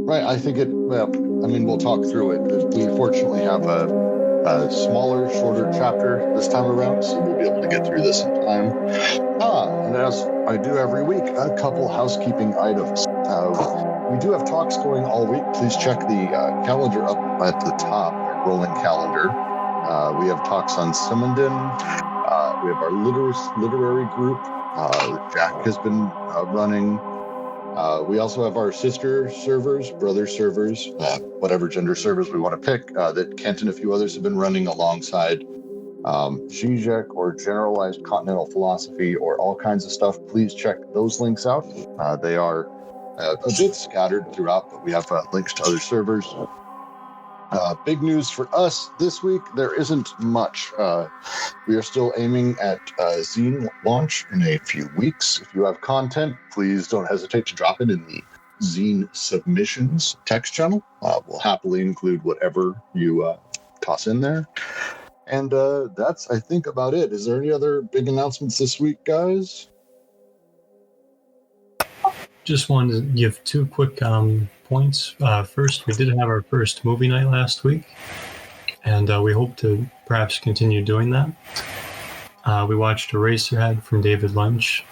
Right. I think we'll talk through it. We fortunately have a smaller, shorter chapter this time around, so we'll be able to get through this in time. And as I do every week, a couple housekeeping items. We do have talks going all week. Please check the calendar up at the top, our rolling calendar. We have talks on Simmondon. We have our literary group. Jack has been running. We also have our sister servers, brother servers, whatever gender servers we want to pick, that Kent and a few others have been running alongside Zizek or generalized continental philosophy or all kinds of stuff. Please check those links out. They are a bit scattered throughout, but we have links to other servers. Big news for us this week, there isn't much. We are still aiming at zine launch in a few weeks. If you have content, please don't hesitate to drop it in the zine submissions text channel. We'll happily include whatever you toss in there. And that's, I think, about it. Is there any other big announcements this week, guys? Just wanted to give two quick points. First, we did have our first movie night last week, and we hope to perhaps continue doing that. We watched Eraserhead from David Lynch,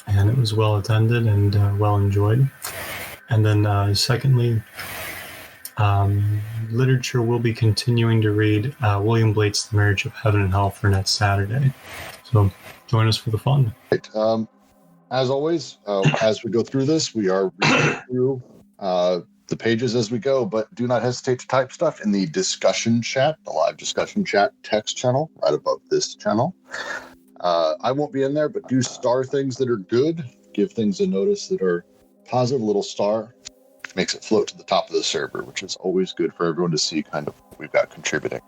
and it was well attended and well enjoyed. And then secondly, literature will be continuing to read William Blake's The Marriage of Heaven and Hell for next Saturday. So join us for the fun. Right. As always, as we go through this, we are reading through the pages as we go, but do not hesitate to type stuff in the discussion chat, the live discussion chat text channel right above this channel. I won't be in there, but do star things that are good. Give things a notice that are positive, little star. Makes it float to the top of the server, which is always good for everyone to see kind of what we've got contributing.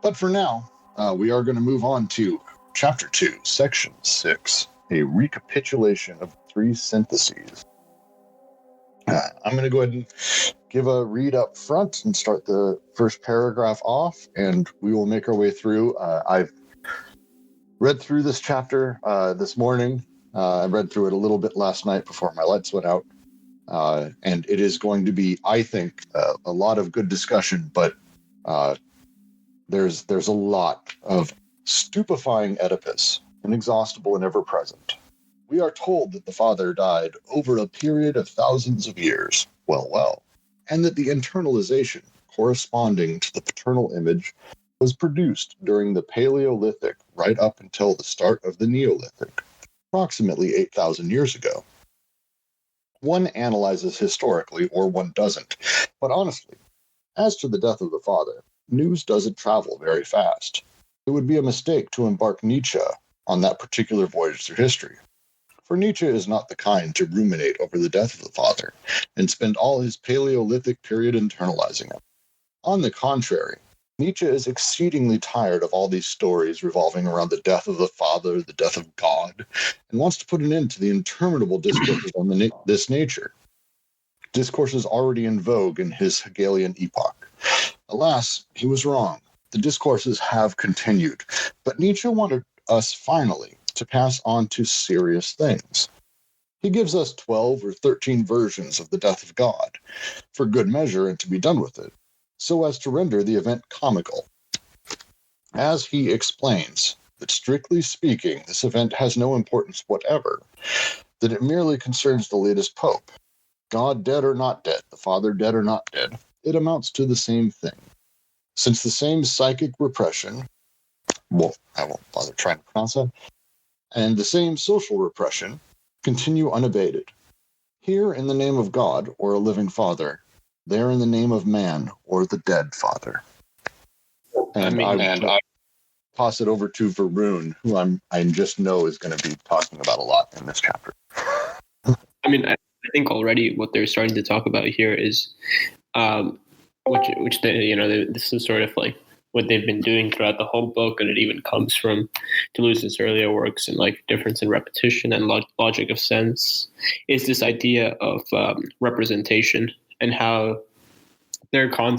But for now, we are going to move on to Chapter 2, Section 6, a recapitulation of the three syntheses. I'm going to go ahead and give a read up front and start the first paragraph off, and we will make our way through. I've read through this chapter this morning. I read through it a little bit last night before my lights went out. And it is going to be, I think, a lot of good discussion, but there's a lot of stupefying Oedipus, inexhaustible and ever-present. We are told that the father died over a period of thousands of years, well, and that the internalization corresponding to the paternal image was produced during the Paleolithic right up until the start of the Neolithic, approximately 8,000 years ago. One analyzes historically, or one doesn't. But honestly, as to the death of the father, news doesn't travel very fast. It would be a mistake to embark Nietzsche on that particular voyage through history. For Nietzsche is not the kind to ruminate over the death of the father and spend all his Paleolithic period internalizing it. On the contrary, Nietzsche is exceedingly tired of all these stories revolving around the death of the father, the death of God, and wants to put an end to the interminable discourses on this nature. Discourses already in vogue in his Hegelian epoch. Alas, he was wrong. The discourses have continued, but Nietzsche wanted us finally to pass on to serious things. He gives us 12 or 13 versions of the death of God, for good measure and to be done with it, so as to render the event comical. As he explains, that strictly speaking, this event has no importance whatever, that it merely concerns the latest pope. God dead or not dead, the father dead or not dead, it amounts to the same thing. Since the same psychic repression, well, I won't bother trying to pronounce that, and the same social repression continue unabated. Here in the name of God or a living father, there in the name of man or the dead father. And I toss it over to Varun, who I just know is going to be talking about a lot in this chapter. I think already what they're starting to talk about here is, this is sort of like what they've been doing throughout the whole book, and it even comes from Deleuze's earlier works and like difference in repetition and logic of sense, is this idea of representation and how they're one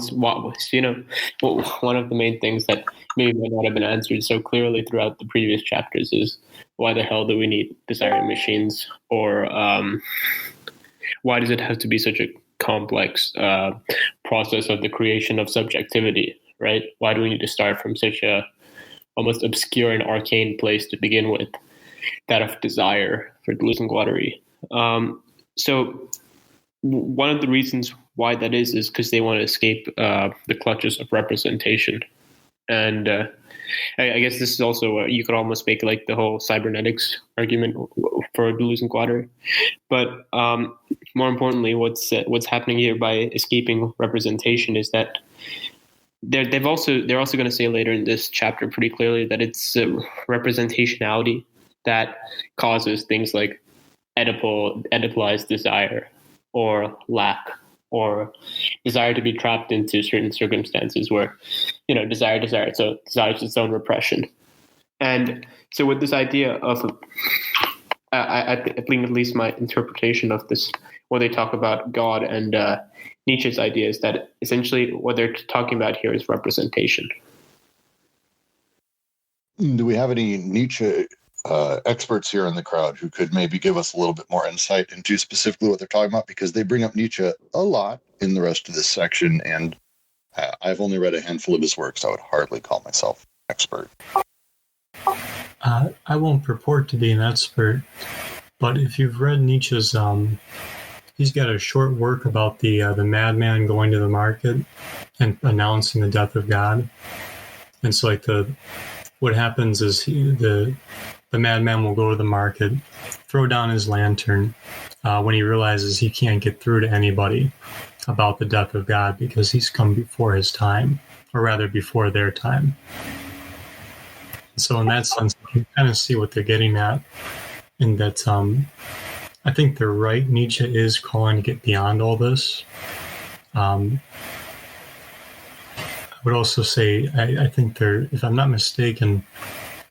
of the main things that maybe might not have been answered so clearly throughout the previous chapters is why the hell do we need desiring machines, or why does it have to be such a complex process of the creation of subjectivity, right? Why do we need to start from such a almost obscure and arcane place to begin with, that of desire for Deleuze and Guattari? So one of the reasons why that is because they want to escape the clutches of representation. And I guess this is also, you could almost make like the whole cybernetics argument for Deleuze and Guattari. But more importantly, what's happening here by escaping representation is that they're also going to say later in this chapter pretty clearly that it's representationality that causes things like Oedipalized desire, or lack, or desire to be trapped into certain circumstances where, desire, so desire is its own repression. And so with this idea of, I think at least my interpretation of this, what they talk about God and Nietzsche's idea is that essentially what they're talking about here is representation. Do we have any Nietzsche experts here in the crowd who could maybe give us a little bit more insight into specifically what they're talking about? Because they bring up Nietzsche a lot in the rest of this section, and I've only read a handful of his works. I would hardly call myself an expert. I won't purport to be an expert, but if you've read Nietzsche's, he's got a short work about the madman going to the market and announcing the death of God. And so, what happens is the madman will go to the market, throw down his lantern when he realizes he can't get through to anybody about the death of God because he's come before his time, or rather before their time. So in that sense, you can kind of see what they're getting at, in that I think they're right. Nietzsche is calling to get beyond all this. I would also say, I think if I'm not mistaken,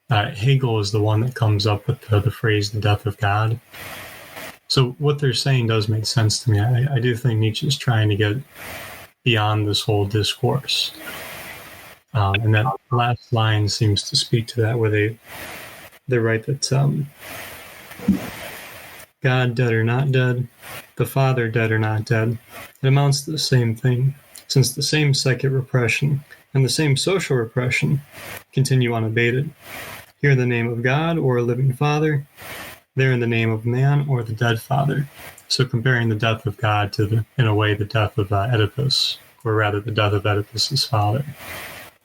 Hegel is the one that comes up with the phrase, the death of God. So what they're saying does make sense to me. I do think Nietzsche is trying to get beyond this whole discourse. And that last line seems to speak to that, where they're right that God dead or not dead, the Father dead or not dead, it amounts to the same thing, since the same psychic repression and the same social repression continue unabated. Here in the name of God or a living Father, there in the name of man or the dead father. So comparing the death of God to, in a way, the death of Oedipus, or rather the death of Oedipus's father.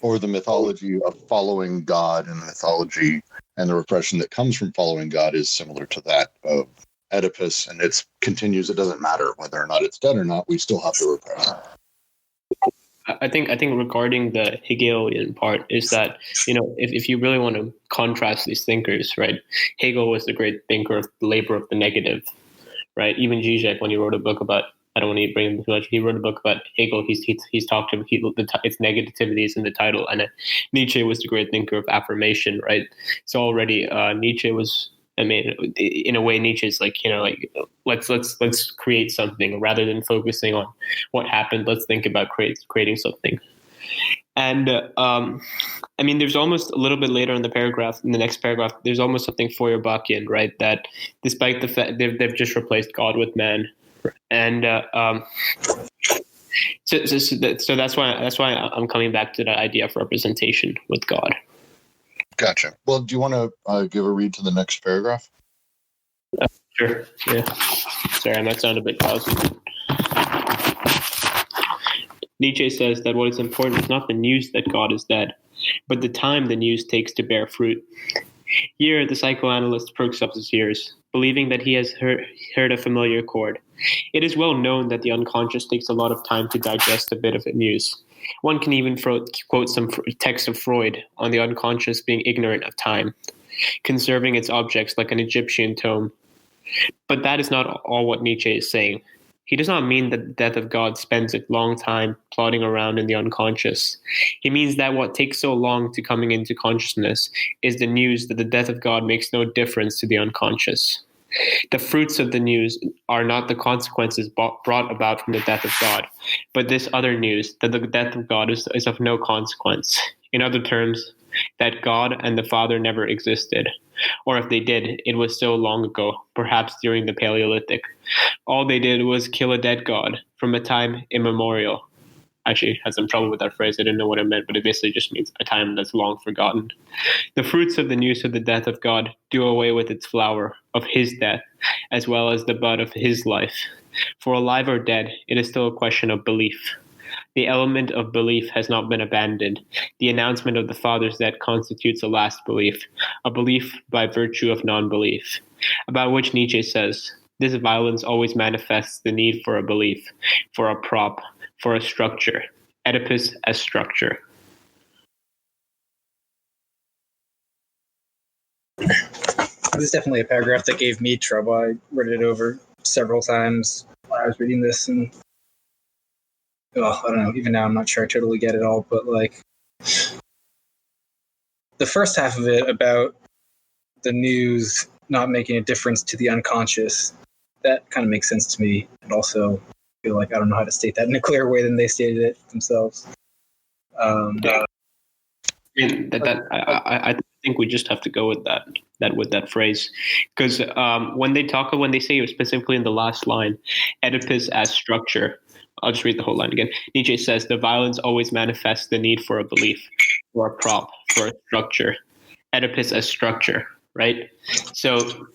Or the mythology of following God, and the mythology and the repression that comes from following God is similar to that of Oedipus, and it continues. It doesn't matter whether or not it's dead or not, we still have to repress. I think regarding the Hegelian part is that, if you really want to contrast these thinkers, right? Hegel was the great thinker of the labor of the negative, right? Even Zizek, when he wrote a book about, I don't want to bring him too much, he wrote a book about Hegel. He's talked about its negativities in the title, and Nietzsche was the great thinker of affirmation, right? So already Nietzsche was. I mean, in a way, Nietzsche is let's create something rather than focusing on what happened. Let's think about creating something. And there's almost a little bit later in the next paragraph, there's almost something Feuerbachian, right? That despite the fact they've just replaced God with man, and so that's why I'm coming back to that idea of representation with God. Gotcha. Well, do you want to give a read to the next paragraph? Sure. Yeah. Sorry, I might sound a bit lousy. Nietzsche says that what is important is not the news that God is dead, but the time the news takes to bear fruit. Here, the psychoanalyst perks up his ears, believing that he has heard a familiar chord. It is well known that the unconscious takes a lot of time to digest a bit of news. One can even quote some text of Freud on the unconscious being ignorant of time, conserving its objects like an Egyptian tomb. But that is not all what Nietzsche is saying. He does not mean that the death of God spends a long time plodding around in the unconscious. He means that what takes so long to coming into consciousness is the news that the death of God makes no difference to the unconscious. The fruits of the news are not the consequences brought about from the death of God, but this other news, that the death of God is of no consequence. In other terms, that God and the Father never existed, or if they did, it was so long ago, perhaps during the Paleolithic. All they did was kill a dead God, from a time immemorial. Actually, had some trouble with that phrase. I didn't know what it meant, but it basically just means a time that's long forgotten. The fruits of the news of the death of God do away with its flower of his death, as well as the bud of his life. For alive or dead, it is still a question of belief. The element of belief has not been abandoned. The announcement of the Father's death constitutes a last belief, a belief by virtue of non-belief, about which Nietzsche says, this violence always manifests the need for a belief, for a prop, for a structure. Oedipus as structure. This is definitely a paragraph that gave me trouble. I read it over several times while I was reading this, and I don't know, even now I'm not sure I totally get it all, but like the first half of it about the news not making a difference to the unconscious, that kind of makes sense to me. And also I feel like I don't know how to state that in a clearer way than they stated it themselves. I think we just have to go with that phrase, because when they say it specifically in the last line, Oedipus as structure. I'll just read the whole line again. Nietzsche says, the violence always manifests the need for a belief, for a prop, for a structure. Oedipus as structure, right? So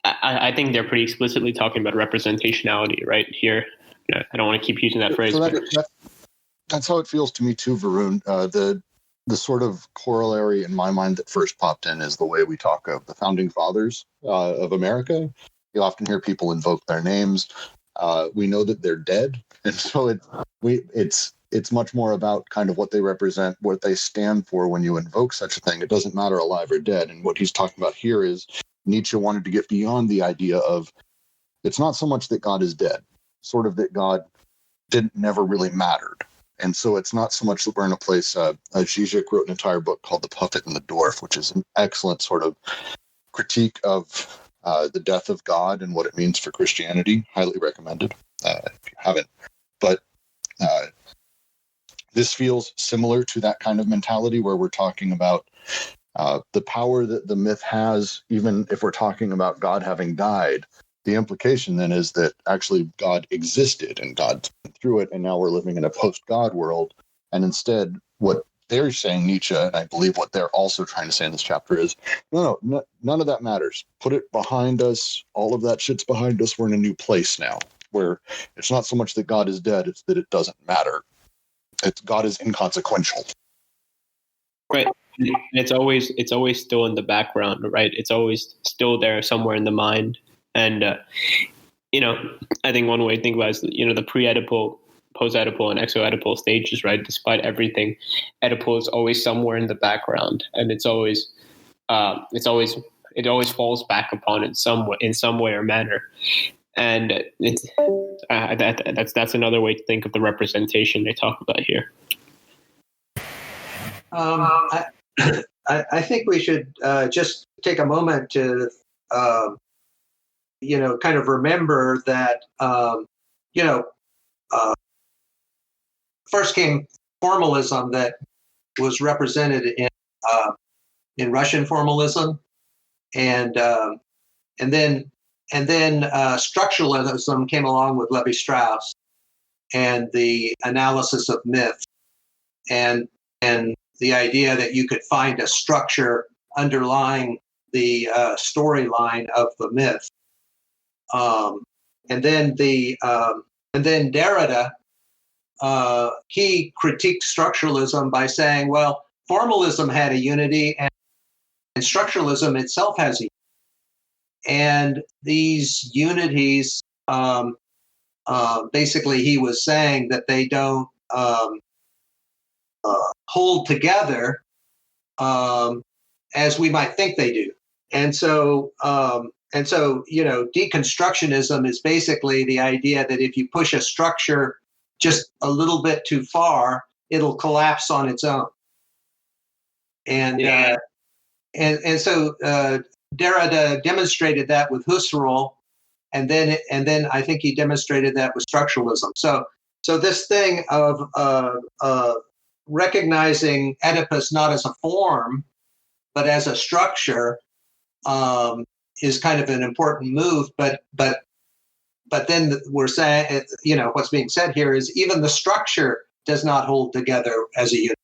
I think they're pretty explicitly talking about representationality right here. I don't want to keep using that phrase. So that's how it feels to me too, Varun. The sort of corollary in my mind that first popped in is the way we talk of the founding fathers of America. You often hear people invoke their names. We know that they're dead, and so it's much more about kind of what they represent, what they stand for when you invoke such a thing. It doesn't matter alive or dead. And what he's talking about here is Nietzsche wanted to get beyond the idea of it's not so much that God is dead, sort of that God never really mattered. And so it's not so much that we're in a place, Zizek wrote an entire book called The Puppet and the Dwarf, which is an excellent sort of critique of the death of God and what it means for Christianity. Highly recommended if you haven't. But this feels similar to that kind of mentality where we're talking about the power that the myth has, even if we're talking about God having died. The implication then is that actually God existed and God through it, and now we're living in a post-God world. And instead, what they're saying, Nietzsche, and I believe what they're also trying to say in this chapter is, no, none of that matters. Put it behind us. All of that shit's behind us. We're in a new place now, where it's not so much that God is dead, it's that it doesn't matter. God is inconsequential. Right. It's always still in the background, right? It's always still there somewhere in the mind. And, I think one way to think about it is, the pre-Oedipal, post-Oedipal, and exo-Oedipal stages, right? Despite everything, Oedipal is always somewhere in the background, and it always falls back upon in some way or manner. And that's another way to think of the representation they talk about here. I think we should just take a moment to kind of remember that, first came formalism that was represented in Russian formalism, and then structuralism came along with Levi-Strauss and the analysis of myth, and the idea that you could find a structure underlying the storyline of the myth. And then Derrida, he critiqued structuralism by saying, well, formalism had a unity, and structuralism itself has a unity. And these unities, basically, he was saying that they don't hold together as we might think they do. And so, deconstructionism is basically the idea that if you push a structure just a little bit too far, it'll collapse on its own. And so Derrida demonstrated that with Husserl, and then I think he demonstrated that with structuralism. So this thing of recognizing Oedipus not as a form but as a structure is kind of an important move, but but then we're saying, what's being said here is even the structure does not hold together as a unit.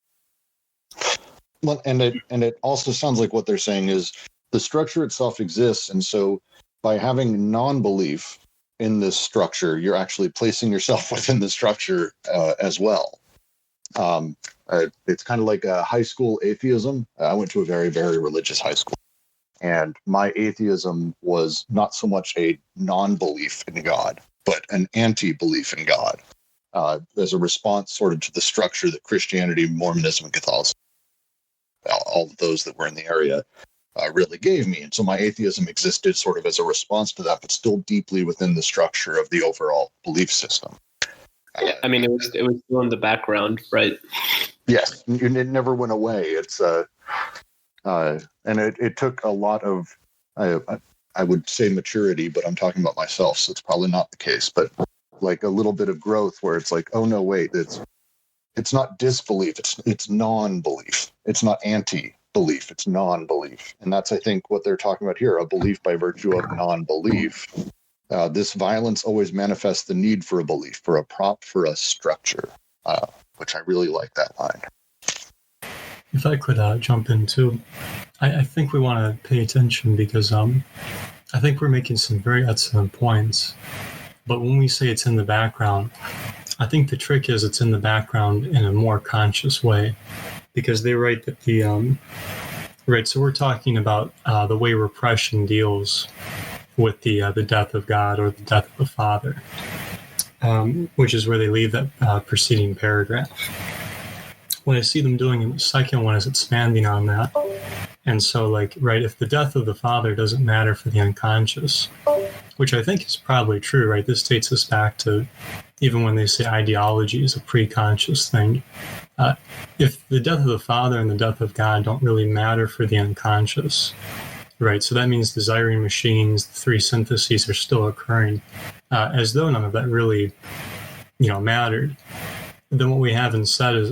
Well, and it also sounds like what they're saying is the structure itself exists, and so by having non-belief in this structure, you're actually placing yourself within the structure as well. It's kind of like a high school atheism. I went to a very, very religious high school, and my atheism was not so much a non-belief in God, but an anti-belief in God, as a response sort of to the structure that Christianity, Mormonism, and Catholicism, all of those that were in the area, really gave me. And so my atheism existed sort of as a response to that, but still deeply within the structure of the overall belief system. Yeah, I mean, it was still in the background, right? Yes, it never went away. It's and it took a lot of, I would say maturity, but I'm talking about myself, so it's probably not the case. But like a little bit of growth where it's like, oh no, wait, it's not disbelief, it's non-belief. It's not anti-belief, it's non-belief, and that's I think what they're talking about here: a belief by virtue of non-belief. This violence always manifests the need for a belief, for a prop, for a structure, which I really like that line. If I could jump in too, I think we want to pay attention because I think we're making some very excellent points. But when we say it's in the background, I think the trick is it's in the background in a more conscious way, because they write that right. So we're talking about the way repression deals with the death of God or the death of the Father, which is where they leave that preceding paragraph. What I see them doing in the second one is expanding on that. And so, like, right, if the death of the Father doesn't matter for the unconscious, which I think is probably true, right? This takes us back to even when they say ideology is a pre-conscious thing. If the death of the Father and the death of God don't really matter for the unconscious, right? So that means desiring machines, the three syntheses are still occurring, as though none of that really, mattered. Then what we have instead is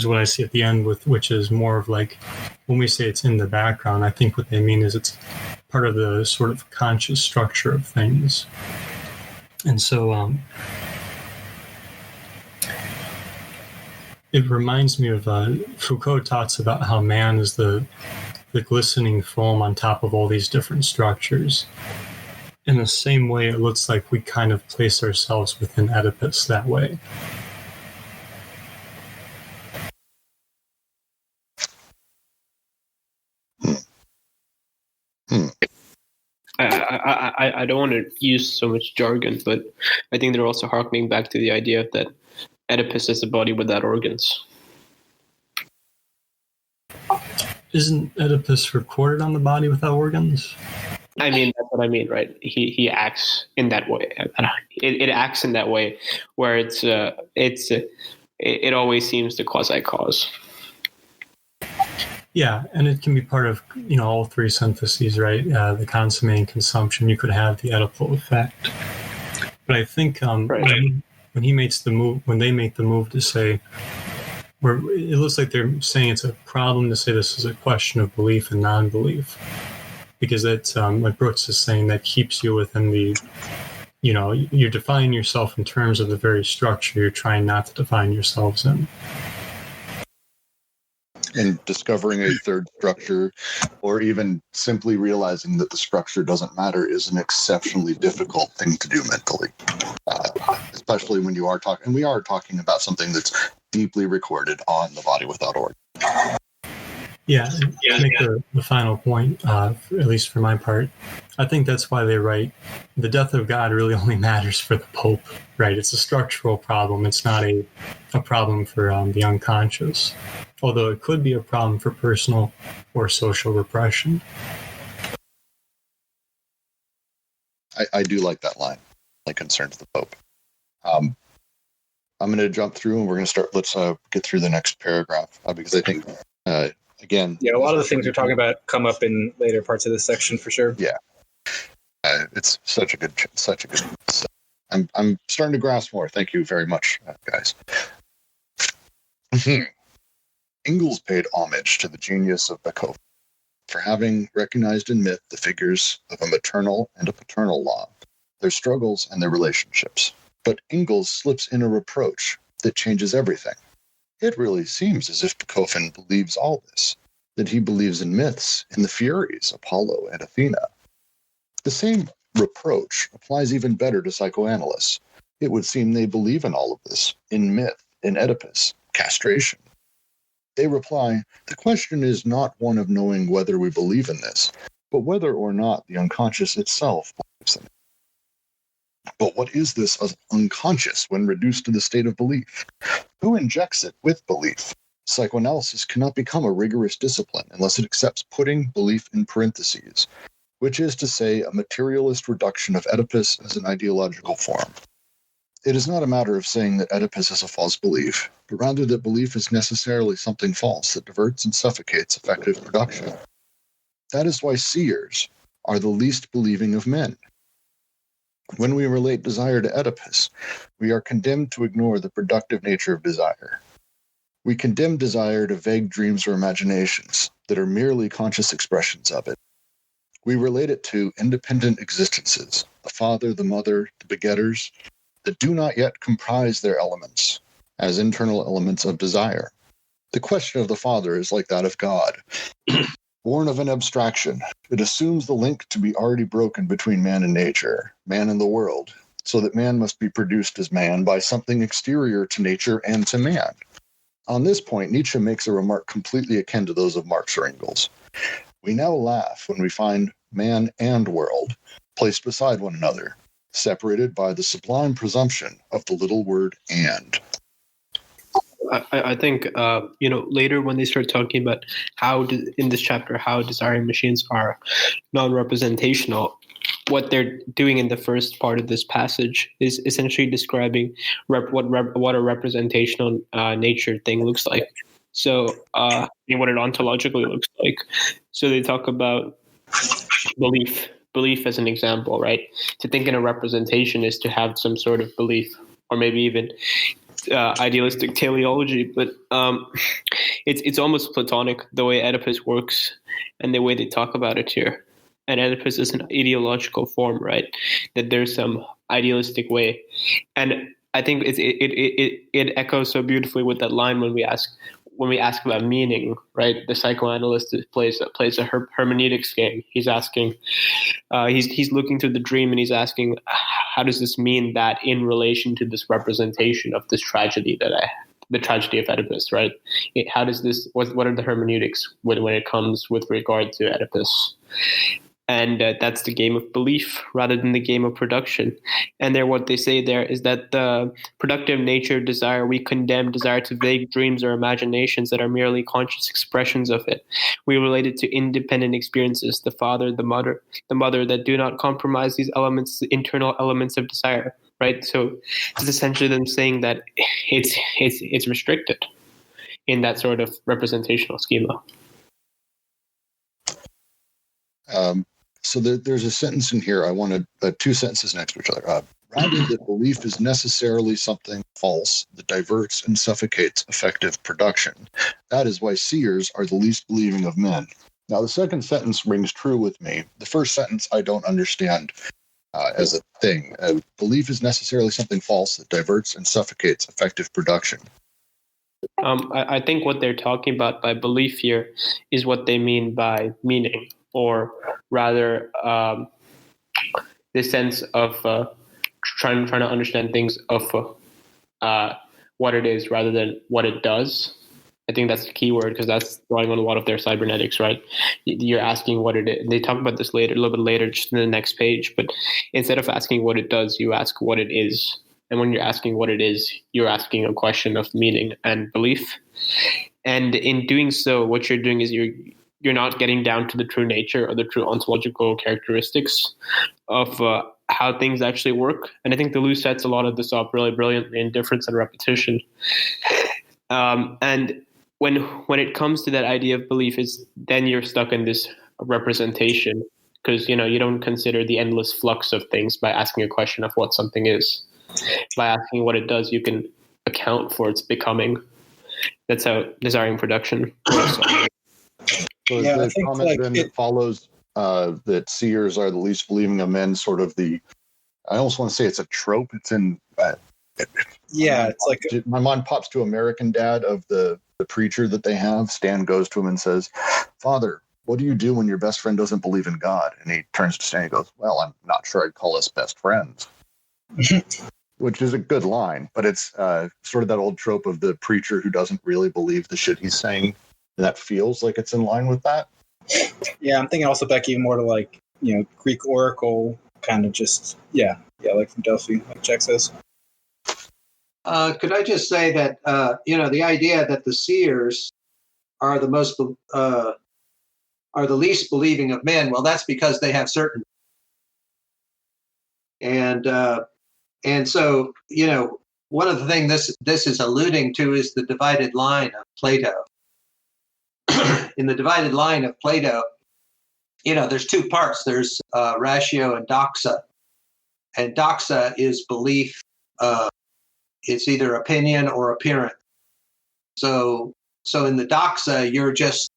what I see at the end, which is more of like, when we say it's in the background, I think what they mean is it's part of the sort of conscious structure of things. And so it reminds me of Foucault talks about how man is the glistening foam on top of all these different structures. In the same way, it looks like we kind of place ourselves within Oedipus that way. I don't want to use so much jargon, but I think they're also harkening back to the idea that Oedipus is a body without organs. Isn't Oedipus recorded on the body without organs? I mean, that's what I mean, right? He acts in that way. It acts in that way, where it always seems to quasi-cause. Yeah, and it can be part of all three syntheses, right? The consummating consumption. You could have the Oedipal effect, but I think when he makes the move, when they make the move to say, where it looks like they're saying it's a problem to say this is a question of belief and non-belief. Because that's, like Brooks is saying, that keeps you within the, you're defining yourself in terms of the very structure you're trying not to define yourselves in. And discovering a third structure, or even simply realizing that the structure doesn't matter, is an exceptionally difficult thing to do mentally. Especially when you are talking, and we are talking about something that's deeply recorded on the body without organ. Yeah, to make the final point, at least for my part, I think that's why they write, the death of God really only matters for the Pope, right? It's a structural problem. It's not a problem for the unconscious, although it could be a problem for personal or social repression. I do like that line, like concerns the Pope. I'm going to jump through and we're going to start, let's get through the next paragraph, because I think... again, a lot of the things we're talking about come up in later parts of this section for sure. Yeah, it's such a good. So I'm starting to grasp more. Thank you very much, guys. Engels paid homage to the genius of Beethoven for having recognized in myth the figures of a maternal and a paternal law, their struggles, and their relationships. But Engels slips in a reproach that changes everything. It really seems as if Bachofen believes all this, that he believes in myths, in the Furies, Apollo and Athena. The same reproach applies even better to psychoanalysts. It would seem they believe in all of this, in myth, in Oedipus, castration. They reply, the question is not one of knowing whether we believe in this, but whether or not the unconscious itself believes in it. But what is this unconscious when reduced to the state of belief? Who injects it with belief? Psychoanalysis cannot become a rigorous discipline unless it accepts putting belief in parentheses, which is to say a materialist reduction of Oedipus as an ideological form. It is not a matter of saying that Oedipus is a false belief, but rather that belief is necessarily something false that diverts and suffocates effective production. That is why seers are the least believing of men. When we relate desire to Oedipus, we are condemned to ignore the productive nature of desire. We condemn desire to vague dreams or imaginations that are merely conscious expressions of it. We relate it to independent existences, the father, the mother, the begetters, that do not yet comprise their elements as internal elements of desire. The question of the father is like that of God. Born of an abstraction, it assumes the link to be already broken between man and nature, man and the world, so that man must be produced as man by something exterior to nature and to man. On this point, Nietzsche makes a remark completely akin to those of Marx or Engels. We now laugh when we find man and world placed beside one another, separated by the sublime presumption of the little word and. I think, later when they start talking about in this chapter, how desiring machines are non-representational, what they're doing in the first part of this passage is essentially describing what a representational nature thing looks like. So, what it ontologically looks like. So they talk about belief as an example, right? To think in a representation is to have some sort of belief, or maybe even idealistic teleology, but it's almost Platonic the way Oedipus works and the way they talk about it here. And Oedipus is an ideological form, right? That there's some idealistic way, and I think it echoes so beautifully with that line when we ask about meaning, right? The psychoanalyst plays a hermeneutics game. He's asking, he's looking through the dream and he's asking, how does this mean that in relation to this representation of this tragedy the tragedy of Oedipus, right? How does this? What are the hermeneutics when it comes with regard to Oedipus? And that's the game of belief rather than the game of production. And what they say there is that the productive nature of desire, we condemn desire to vague dreams or imaginations that are merely conscious expressions of it. We relate it to independent experiences, the father, the mother that do not compromise these elements, the internal elements of desire, right? So it's essentially them saying that it's restricted in that sort of representational schema. So there's a sentence in here. I wanted two sentences next to each other. Rather that belief is necessarily something false that diverts and suffocates effective production. That is why seers are the least believing of men. Now, the second sentence rings true with me. The first sentence I don't understand as a thing. Belief is necessarily something false that diverts and suffocates effective production. I think what they're talking about by belief here is what they mean by meaning, or rather the sense of trying to understand things of what it is rather than what it does. I think that's the key word, because that's drawing on a lot of their cybernetics, right? You're asking what it is. They talk about this later, a little bit later, just in the next page. But instead of asking what it does, you ask what it is. And when you're asking what it is, you're asking a question of meaning and belief. And in doing so, what you're doing is you're not getting down to the true nature or the true ontological characteristics of how things actually work. And I think Deleuze sets a lot of this up really brilliantly in Difference and Repetition. And when it comes to that idea of belief, then you're stuck in this representation, because you don't consider the endless flux of things by asking a question of what something is. By asking what it does, you can account for its becoming. That's how desiring production works. So is the comment then that follows that seers are the least believing of men sort of the I almost want to say it's a trope. It's in it's like my mind pops to American Dad of the preacher that they have. Stan goes to him and says, "Father, what do you do when your best friend doesn't believe in God?" And he turns to Stan and goes, "Well, I'm not sure I'd call us best friends." Which is a good line, but it's sort of that old trope of the preacher who doesn't really believe the shit he's saying. And that feels like it's in line with that. Yeah, I'm thinking also back even more to like, Greek oracle kind of just, like from Delphi, like Jack says. Could I just say that, the idea that the seers are the least believing of men, well, that's because they have certainty. And so, one of the things this is alluding to is the divided line of Plato. In the divided line of Plato, there's two parts. There's ratio and doxa. And doxa is belief. It's either opinion or appearance. So in the doxa, you're just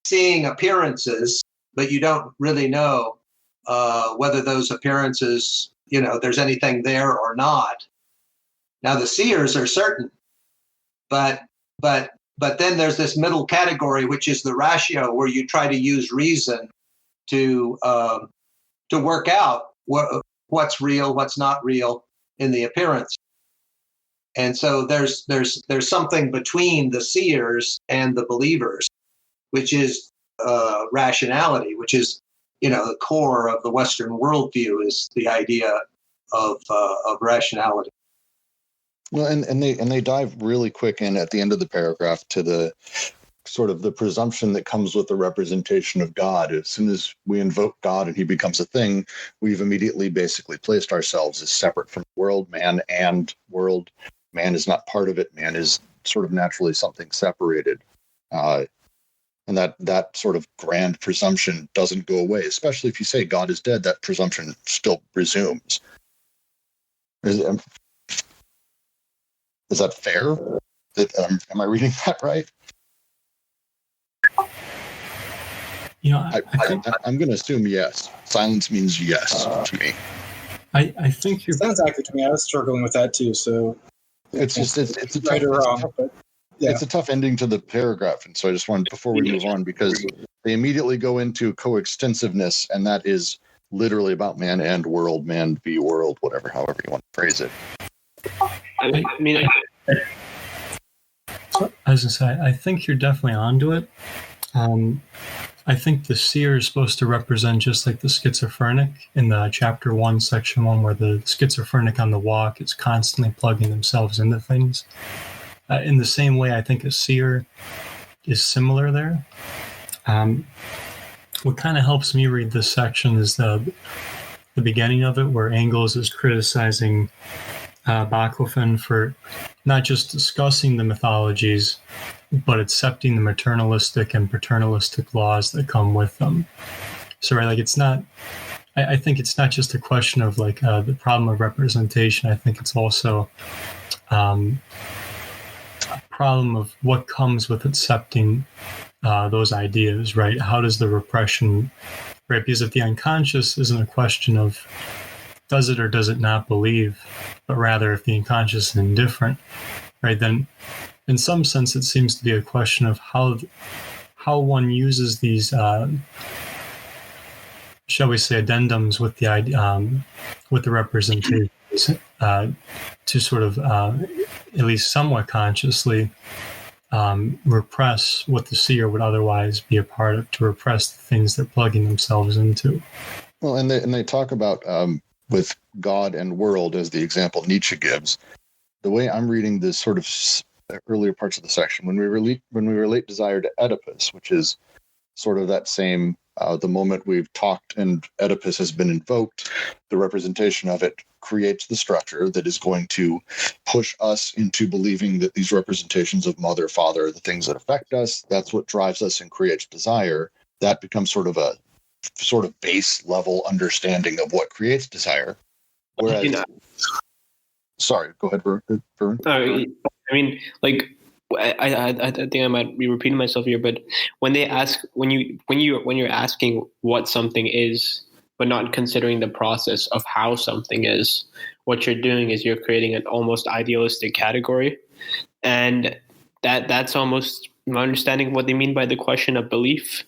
seeing appearances, but you don't really know whether those appearances, there's anything there or not. Now the seers are certain, but then there's this middle category, which is the ratio, where you try to use reason to work out what's real, what's not real in the appearance. And so there's something between the seers and the believers, which is rationality, which is the core of the Western worldview, is the idea of rationality. Well, and they dive really quick in at the end of the paragraph to the sort of the presumption that comes with the representation of God. As soon as we invoke God and he becomes a thing, we've immediately basically placed ourselves as separate from the world, man and world. Man is not part of it. Man is sort of naturally something separated. And that sort of grand presumption doesn't go away, especially if you say God is dead, that presumption still resumes. Is that fair? Am I reading that right? I'm going to assume yes. Silence means yes to me. I think it sounds accurate to me. I was struggling with that too. So it's a right or wrong. It's a tough ending to the paragraph, and so I just wanted, before we move on, because they immediately go into coextensiveness, and that is literally about man and world, man v world, however you want to phrase it. As I say, I think you're definitely onto it. I think the seer is supposed to represent just like the schizophrenic in the chapter 1, section 1, where the schizophrenic on the walk is constantly plugging themselves into things. In the same way, I think a seer is similar there. What kind of helps me read this section is the beginning of it, where Engels is criticizing Bachofen for not just discussing the mythologies, but accepting the maternalistic and paternalistic laws that come with them. So, right, like it's not. I think it's not just a question of like the problem of representation. I think it's also a problem of what comes with accepting those ideas, right? How does the repression, right? Because if the unconscious isn't a question of does it or does it not believe, but rather if the unconscious is indifferent, right, then in some sense it seems to be a question of how one uses these, shall we say, addendums with the idea, with the representations to sort of, at least somewhat consciously, repress what the seer would otherwise be a part of, to repress the things they're plugging themselves into. Well, and they talk about with God and world as the example Nietzsche gives. The way I'm reading this sort of earlier parts of the section, when we relate desire to Oedipus, which is sort of that same the moment we've talked and Oedipus has been invoked, the representation of it creates the structure that is going to push us into believing that these representations of mother, father are the things that affect us. That's what drives us and creates desire. That becomes sort of a base level understanding of what creates desire. Whereas, sorry, go ahead, Vern. I mean, like, I think I might be repeating myself here, but when they ask, when you're asking what something is, but not considering the process of how something is, what you're doing is you're creating an almost idealistic category. And that's almost my understanding of what they mean by the question of belief.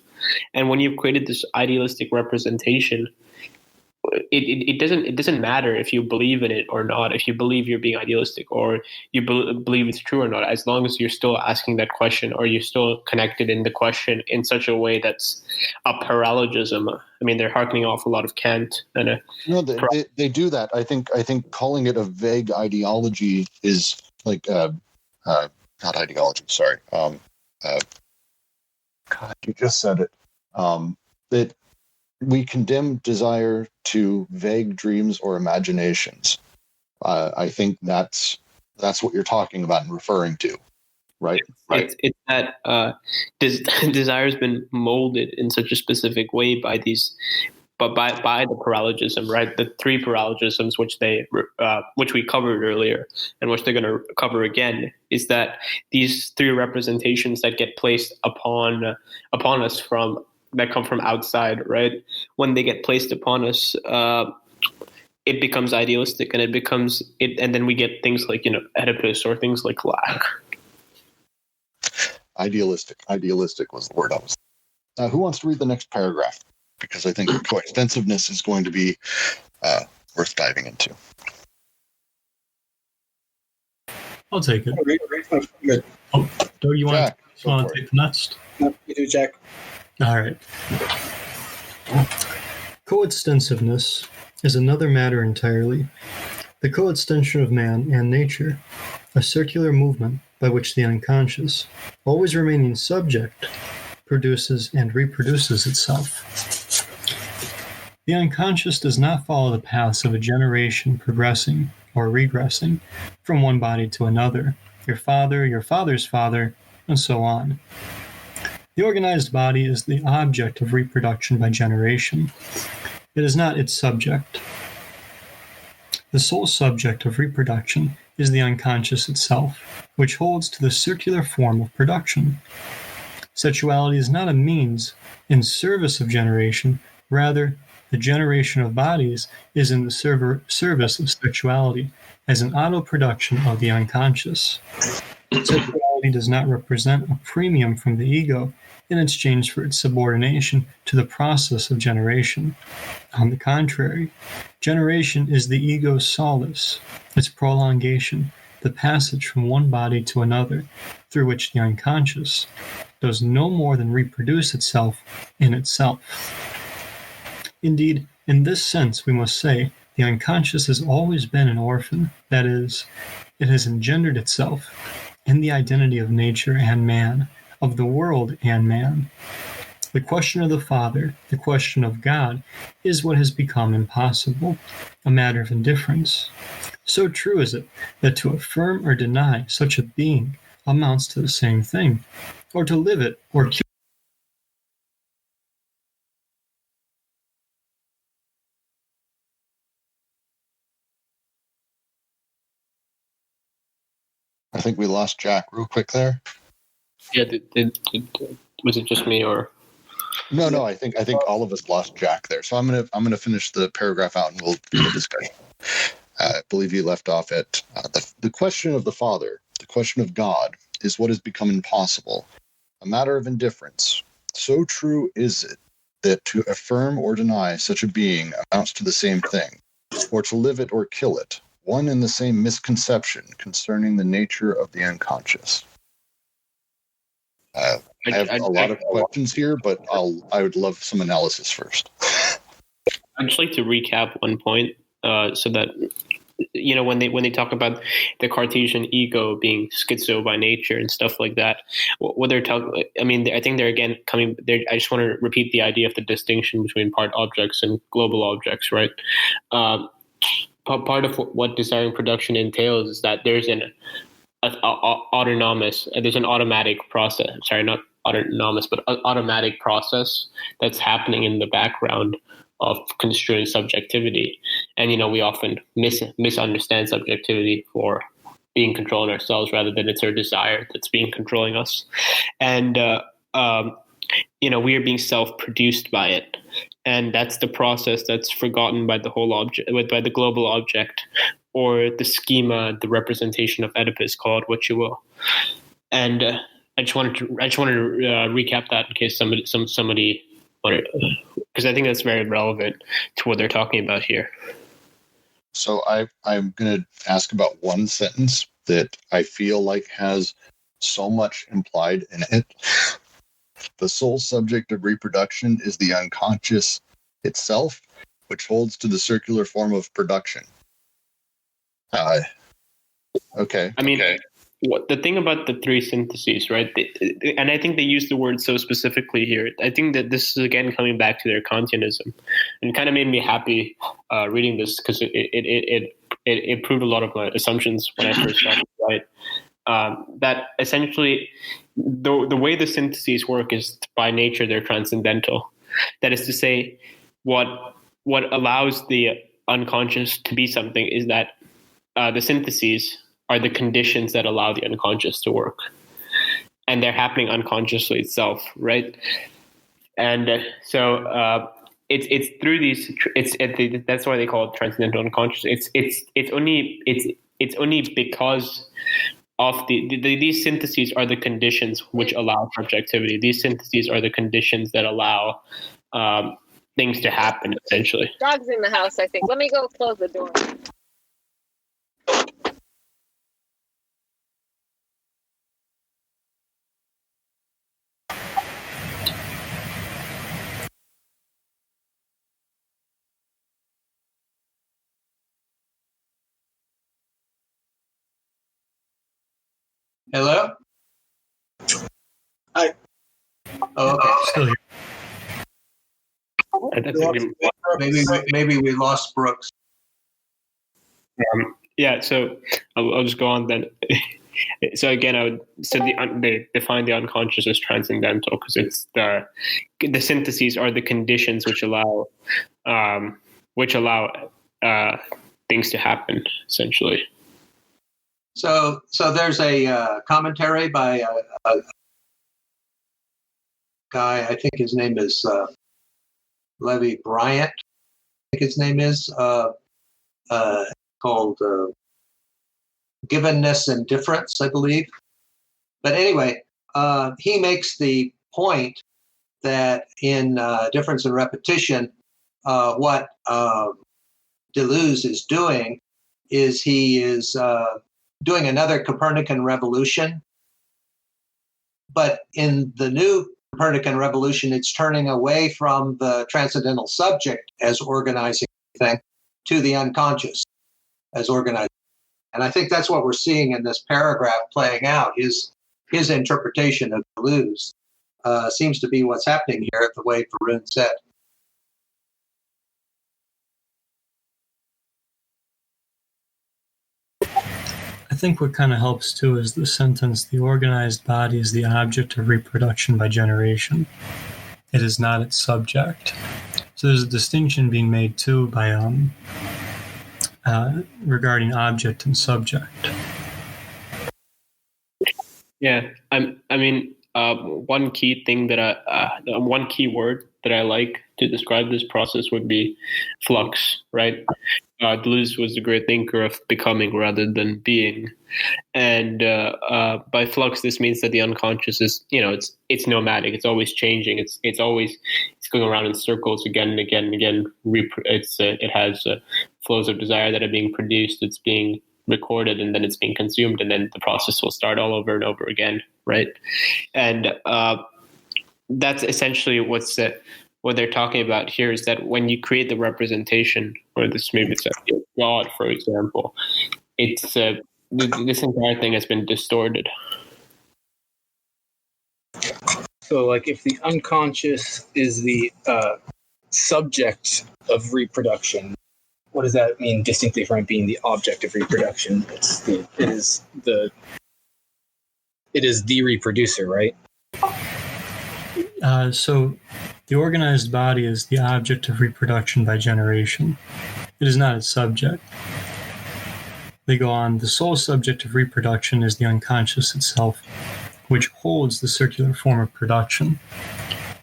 And when you've created this idealistic representation, it doesn't matter if you believe in it or not, if you believe you're being idealistic or you believe it's true or not, as long as you're still asking that question or you're still connected in the question in such a way that's a paralogism. I mean, they're hearkening off a lot of Kant and they do that. I think calling it a vague ideology is like not ideology. Sorry. God, you just said it. That we condemn desire to vague dreams or imaginations. I think that's what you're talking about and referring to, right? It's that desire has been molded in such a specific way by these, but by the paralogism, right? The three paralogisms, which we covered earlier, and which they're going to cover again, is that these three representations that get placed upon us that come from outside, right? When they get placed upon us, it becomes idealistic, and and then we get things like Oedipus or things like lack. Idealistic was the word I was. Who wants to read the next paragraph? Because I think coextensiveness is going to be worth diving into. I'll take it. Good. Oh, do you want Jack, to take the next? No, you do, Jack. All right. Coextensiveness is another matter entirely. The coextension of man and nature, a circular movement by which the unconscious, always remaining subject, produces and reproduces itself. The unconscious does not follow the paths of a generation progressing or regressing from one body to another, your father, your father's father, and so on. The organized body is the object of reproduction by generation. It is not its subject. The sole subject of reproduction is the unconscious itself, which holds to the circular form of production. Sexuality is not a means in service of generation, rather, the generation of bodies is in the service of sexuality as an auto-production of the unconscious. Sexuality does not represent a premium from the ego in exchange for its subordination to the process of generation. On the contrary, generation is the ego's solace, its prolongation, the passage from one body to another, through which the unconscious does no more than reproduce itself in itself. Indeed, in this sense, we must say the unconscious has always been an orphan, that is, it has engendered itself in the identity of nature and man, of the world and man. The question of the Father, the question of God, is what has become impossible, a matter of indifference. So true is it that to affirm or deny such a being amounts to the same thing, or to live it or kill. I think we lost Jack real quick there. Yeah, was it just me or? No. I think all of us lost Jack there. So I'm gonna finish the paragraph out and we'll do the discussion. I believe you left off at the question of the Father, the question of God, is what has become impossible, a matter of indifference. So true is it that to affirm or deny such a being amounts to the same thing, or to live it or kill it, one and the same misconception concerning the nature of the unconscious. I have a lot of questions here, but I would love some analysis first. I'd just like to recap one point, so that when they talk about the Cartesian ego being schizo by nature and stuff like that, what they're talking. I mean, I think they're again coming. I just want to repeat the idea of the distinction between part objects and global objects, right? Part of what desiring production entails is that there's an automatic process. Sorry, not autonomous, but automatic process that's happening in the background of construing subjectivity. And we often misunderstand subjectivity for being controlling ourselves rather than it's our desire that's being controlling us. And we are being self-produced by it. and that's the process that's forgotten by the whole object, by the global object, or the schema, the representation of Oedipus, call it what you will. And I just wanted to recap that in case somebody wanted, because I think that's very relevant to what they're talking about here. So I'm going to ask about one sentence that I feel like has so much implied in it. The sole subject of reproduction is the unconscious itself, which holds to the circular form of production. Okay. I mean, what the thing about the three syntheses, right? And I think they use the word so specifically here. I think that this is again coming back to their Kantianism, and it kind of made me happy reading this because it proved a lot of my assumptions when I first started. Right, that essentially the way the syntheses work is by nature they're transcendental. That is to say, what allows the unconscious to be something is that the syntheses are the conditions that allow the unconscious to work, and they're happening unconsciously itself, right? And so it's through these. That's why they call it transcendental unconscious. It's only because of these syntheses are the conditions which allow subjectivity. These syntheses are the conditions that allow things to happen. Essentially, dog's in the house. I think. Let me go close the door. Hello? Hi. Oh, okay. Still here. Maybe we lost Brooks. Yeah, so I'll just go on then. So again, they define the unconscious as transcendental because it's the syntheses are the conditions which allow things to happen, essentially. So there's a commentary by a guy. I think his name is Levi Bryant. I think his name is called Givenness and Difference, I believe. But anyway, he makes the point that in Difference and Repetition, what Deleuze is doing is he is doing another Copernican revolution. But in the new Copernican revolution, it's turning away from the transcendental subject as organizing thing to the unconscious as organizing. And I think that's what we're seeing in this paragraph playing out. His interpretation of Deleuze seems to be what's happening here, the way Varun said. I think what kind of helps too is the sentence, the organized body is the object of reproduction by generation. It is not its subject. So there's a distinction being made too by regarding object and subject. Yeah, one key thing one key word that I like to describe this process would be flux, right? Deleuze was a great thinker of becoming rather than being, and by flux, this means that the unconscious is, it's nomadic. It's always changing. It's going around in circles again and again and again. It has flows of desire that are being produced. It's being recorded, and then it's being consumed, and then the process will start all over and over again, right? And that's essentially what they're talking about here, is that when you create the representation, or this maybe it's God, for example, it's this entire thing has been distorted. So, like, if the unconscious is the subject of reproduction, what does that mean distinctly from it being the object of reproduction? It is the reproducer, right? So the organized body is the object of reproduction by generation. It is not its subject. They go on, the sole subject of reproduction is the unconscious itself, which holds the circular form of production.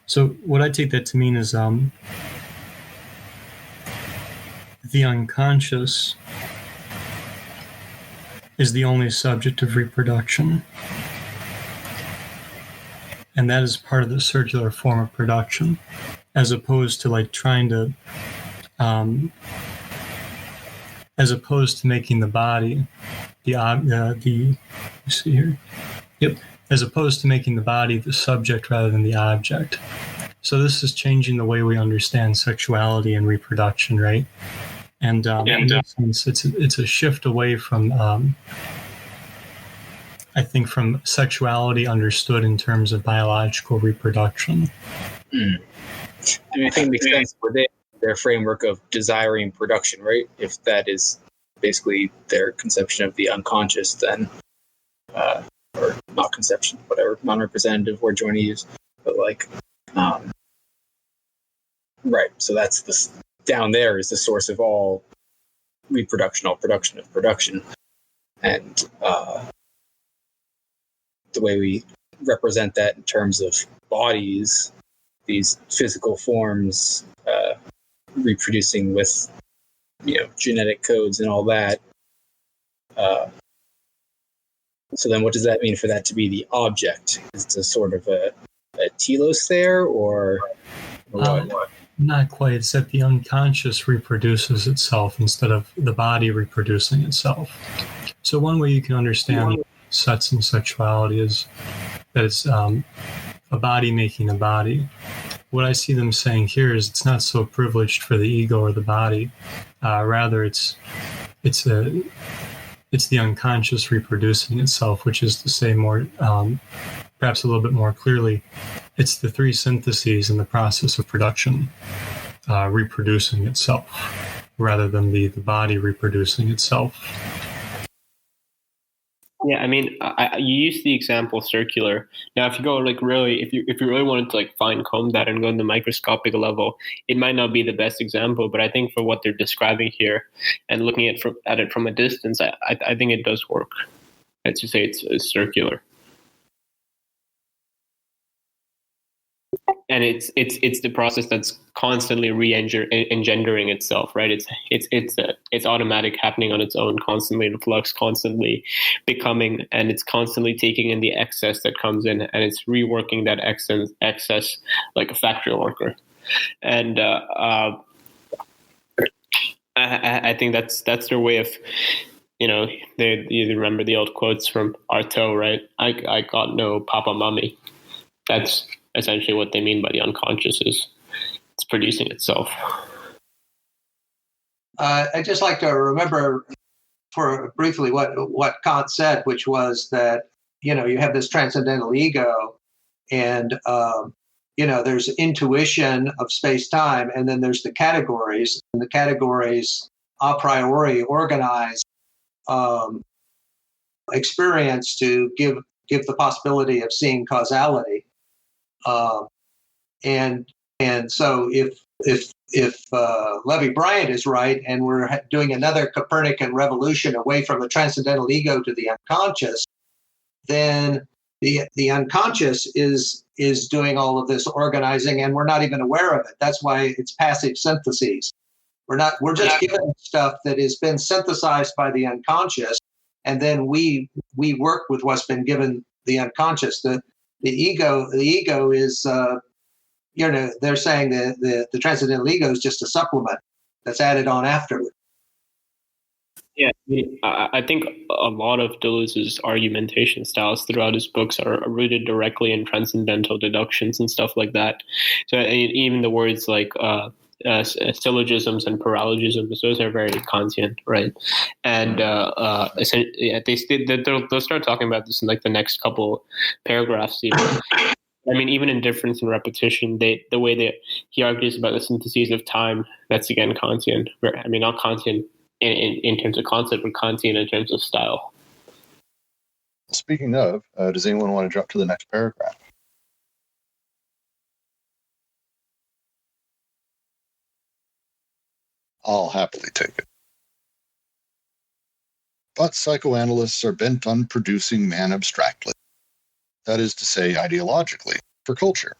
So what I take that to mean is the unconscious is the only subject of reproduction. And that is part of the circular form of production, as opposed to like trying to, as opposed to making the body as opposed to making the body the subject rather than the object. So this is changing the way we understand sexuality and reproduction, right? And in that sense, it's a shift away from, I think, from sexuality understood in terms of biological reproduction. I mean, I think it makes sense within their framework of desiring production, right? If that is basically their conception of the unconscious, then, or not conception, whatever, non-representative word you want to use, but like, right. So that's down there is the source of all reproduction, all production of production. And the way we represent that in terms of bodies, these physical forms reproducing with, genetic codes and all that. So then what does that mean for that to be the object? Is it a sort of a telos there, or what? Not quite. It's that the unconscious reproduces itself instead of the body reproducing itself. So one way you can understand sex and sexuality is that it's a body making a body. What I see them saying here is it's not so privileged for the ego or the body. Rather, it's the unconscious reproducing itself, which is to say more, perhaps a little bit more clearly, it's the three syntheses in the process of production reproducing itself, rather than the body reproducing itself. Yeah, I mean, you use the example circular. Now, if you go if you really wanted to like fine comb that and go to the microscopic level, it might not be the best example. But I think for what they're describing here and looking at it from a distance, I think it does work. Let's just say it's circular. And it's the process that's constantly engendering itself, right? It's automatic, happening on its own, constantly in flux, constantly becoming, and it's constantly taking in the excess that comes in, and it's reworking that excess like a factory worker. And I think that's their way of, you remember the old quotes from Artaud, right? I got no papa mummy. That's essentially what they mean by the unconscious is it's producing itself. I just like to remember for briefly what Kant said, which was that, you have this transcendental ego and, there's intuition of space-time, and then there's the categories, and the categories a priori organize experience to give the possibility of seeing causality. And so if Levi Bryant is right, and we're doing another Copernican revolution away from the transcendental ego to the unconscious, then the unconscious is doing all of this organizing, and we're not even aware of it. That's why it's passive syntheses. We're just given stuff that has been synthesized by the unconscious, and then we work with what's been given the unconscious. The ego is, they're saying the transcendental ego is just a supplement that's added on afterward. Yeah, I think a lot of Deleuze's argumentation styles throughout his books are rooted directly in transcendental deductions and stuff like that. So even the words like syllogisms and paralogisms, those are very Kantian, right? And essentially, they'll start talking about this in like the next couple paragraphs even. I mean, even in difference and repetition, the way that he argues about the syntheses of time, that's again Kantian. I mean, not Kantian in terms of concept, but Kantian in terms of style. Speaking of, does anyone want to jump to the next paragraph? I'll happily take it. But psychoanalysts are bent on producing man abstractly. That is to say, ideologically, for culture.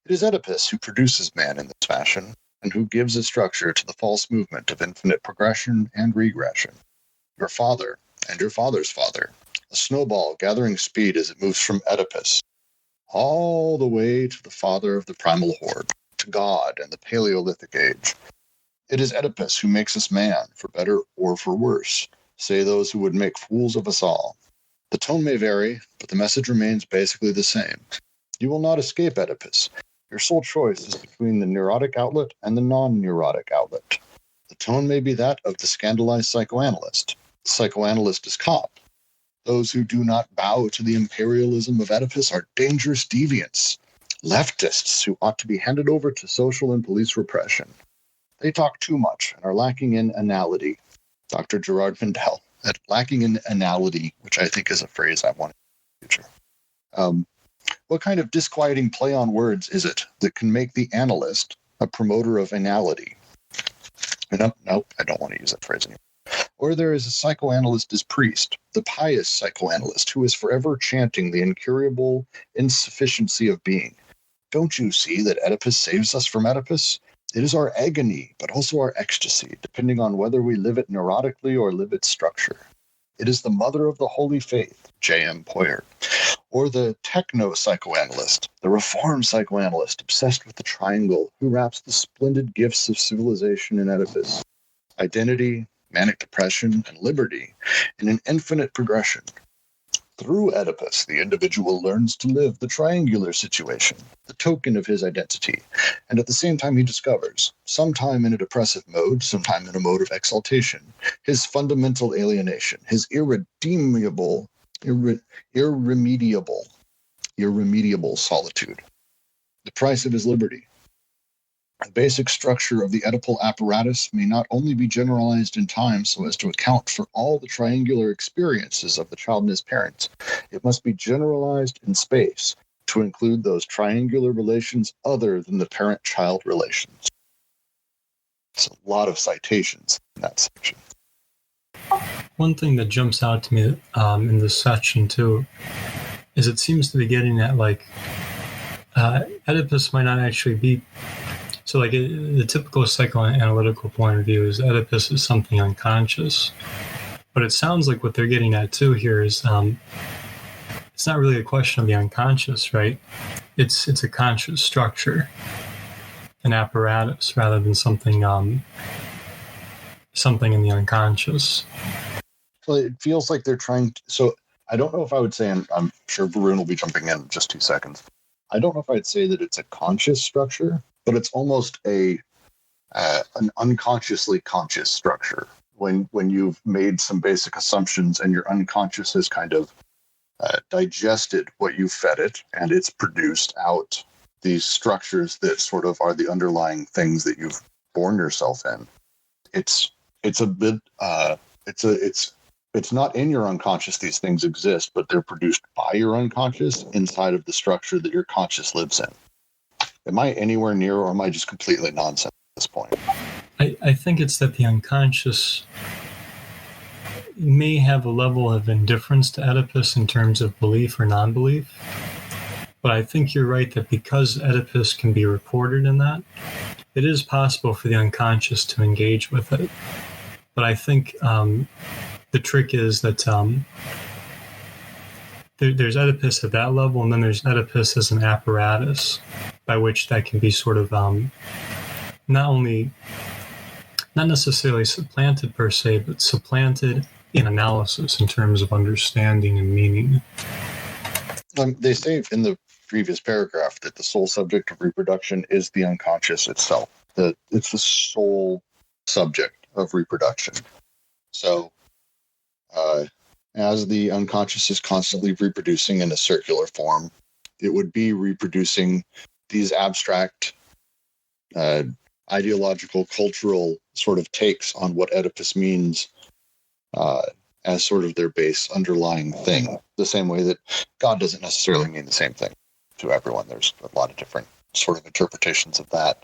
It is Oedipus who produces man in this fashion, and who gives a structure to the false movement of infinite progression and regression. Your father and your father's father, a snowball gathering speed as it moves from Oedipus all the way to the father of the primal horde, to God and the Paleolithic age. It is Oedipus who makes us man, for better or for worse, say those who would make fools of us all. The tone may vary, but the message remains basically the same. You will not escape Oedipus. Your sole choice is between the neurotic outlet and the non-neurotic outlet. The tone may be that of the scandalized psychoanalyst. The psychoanalyst is cop. Those who do not bow to the imperialism of Oedipus are dangerous deviants, leftists who ought to be handed over to social and police repression. They talk too much and are lacking in anality. Dr. Gerard Mindell, lacking in anality, which I think is a phrase I want in the future. What kind of disquieting play on words is it that can make the analyst a promoter of anality? Nope, I don't want to use that phrase anymore. Or there is a psychoanalyst as priest, the pious psychoanalyst who is forever chanting the incurable insufficiency of being. Don't you see that Oedipus saves us from Oedipus? It is our agony, but also our ecstasy, depending on whether we live it neurotically or live its structure. It is the mother of the holy faith, J.M. Poyer, or the techno-psychoanalyst, the reformed psychoanalyst obsessed with the triangle who wraps the splendid gifts of civilization in Oedipus, identity, manic depression, and liberty in an infinite progression. Through Oedipus, the individual learns to live the triangular situation, the token of his identity, and at the same time he discovers, sometime in a depressive mode, sometime in a mode of exaltation, his fundamental alienation, his irremediable solitude, the price of his liberty. The basic structure of the Oedipal apparatus may not only be generalized in time so as to account for all the triangular experiences of the child and his parents. It must be generalized in space to include those triangular relations other than the parent-child relations. It's a lot of citations in that section. One thing that jumps out to me in this section, too, is it seems to be getting at, Oedipus might not actually be... So, the typical psychoanalytical point of view is Oedipus is something unconscious. But it sounds like what they're getting at, too, here is it's not really a question of the unconscious, right? It's a conscious structure, an apparatus, rather than something in the unconscious. So it feels like they're trying to... So I don't know if I would say, and I'm sure Varun will be jumping in just 2 seconds. I don't know if I'd say that it's a conscious structure, but it's almost an unconsciously conscious structure. When you've made some basic assumptions and your unconscious has kind of digested what you fed it, and it's produced out these structures that sort of are the underlying things that you've born yourself in. It's a bit it's not in your unconscious these things exist, but they're produced by your unconscious inside of the structure that your conscious lives in. Am I anywhere near, or am I just completely nonsense at this point? I think it's that the unconscious may have a level of indifference to Oedipus in terms of belief or non-belief. But I think you're right that because Oedipus can be recorded in that, it is possible for the unconscious to engage with it. But I think the trick is that there's Oedipus at that level, and then there's Oedipus as an apparatus by which that can be sort of not necessarily supplanted per se, but supplanted in analysis in terms of understanding and meaning. They say in the previous paragraph that the sole subject of reproduction is the unconscious itself. It's the sole subject of reproduction. So as the unconscious is constantly reproducing in a circular form, it would be reproducing these abstract ideological, cultural sort of takes on what Oedipus means as sort of their base underlying thing. The same way that God doesn't necessarily mean the same thing to everyone. There's a lot of different sort of interpretations of that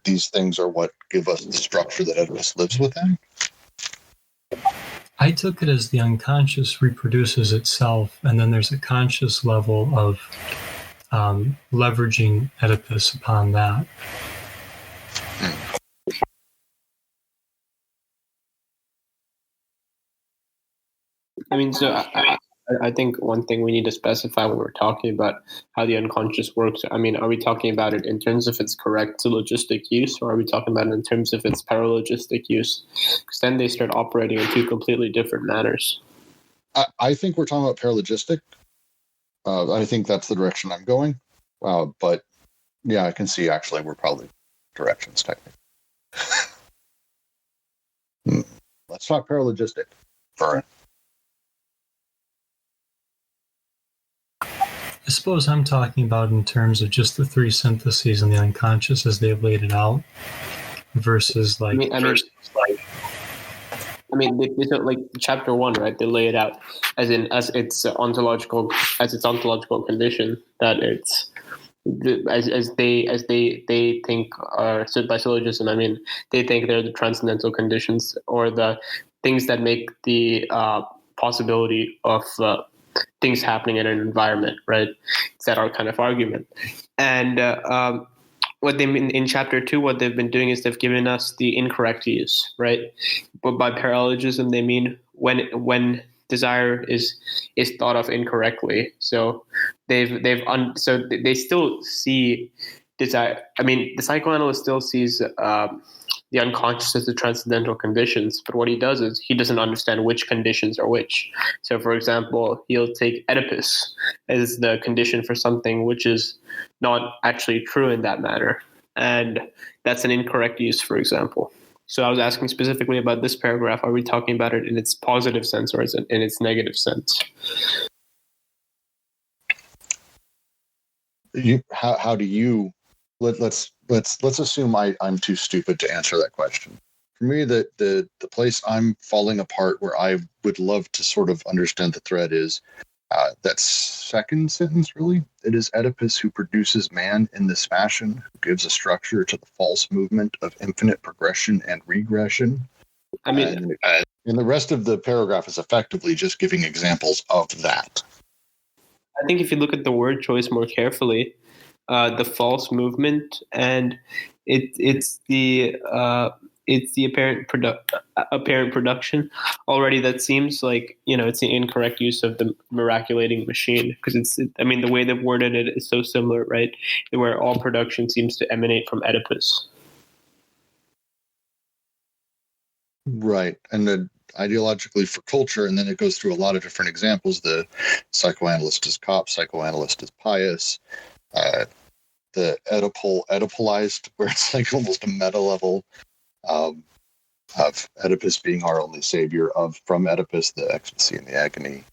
these things are what give us the structure that Oedipus lives within. I took it as the unconscious reproduces itself, and then there's a conscious level of leveraging Oedipus upon that. I mean, so I think one thing we need to specify when we're talking about how the unconscious works, I mean, are we talking about it in terms of its correct syllogistic use, or are we talking about it in terms of its paralogistic use? Because then they start operating in two completely different manners. I think we're talking about paralogistic. I think that's the direction I'm going. But yeah, I can see actually we're probably directions technically. Let's talk paralogistic. Burn. I suppose I'm talking about in terms of just the three syntheses and the unconscious as they've laid it out, versus like. I mean, they don't, like chapter 1, right? They lay it out as its ontological condition that it's as they think by syllogism. I mean, they think they're the transcendental conditions or the things that make the possibility of things happening in an environment, right? It's that our kind of argument. And what they mean in chapter 2, what they've been doing is they've given us the incorrect use, right? But by paralogism, they mean when desire is thought of incorrectly. So they still see desire. I mean, the psychoanalyst still sees the unconscious as the transcendental conditions, but what he does is he doesn't understand which conditions are which. So, for example, he'll take Oedipus as the condition for something which is not actually true in that matter, and that's an incorrect use, for example. So I was asking specifically about this paragraph. Are we talking about it in its positive sense or in its negative sense? How do you? Let's assume I'm too stupid to answer that question. For me, the place I'm falling apart where I would love to sort of understand the thread is that second sentence, really. It is Oedipus who produces man in this fashion, who gives a structure to the false movement of infinite progression and regression. I mean, and the rest of the paragraph is effectively just giving examples of that. I think if you look at the word choice more carefully, the false movement and it's the apparent production already. That seems like, it's the incorrect use of the miraculating machine, because the way they've worded it is so similar, right? Where all production seems to emanate from Oedipus. Right, and then ideologically for culture, and then it goes through a lot of different examples. The psychoanalyst is cop, psychoanalyst is pious. The Oedipalized, where it's like almost a meta level of Oedipus being our only savior, from Oedipus, the ecstasy and the agony.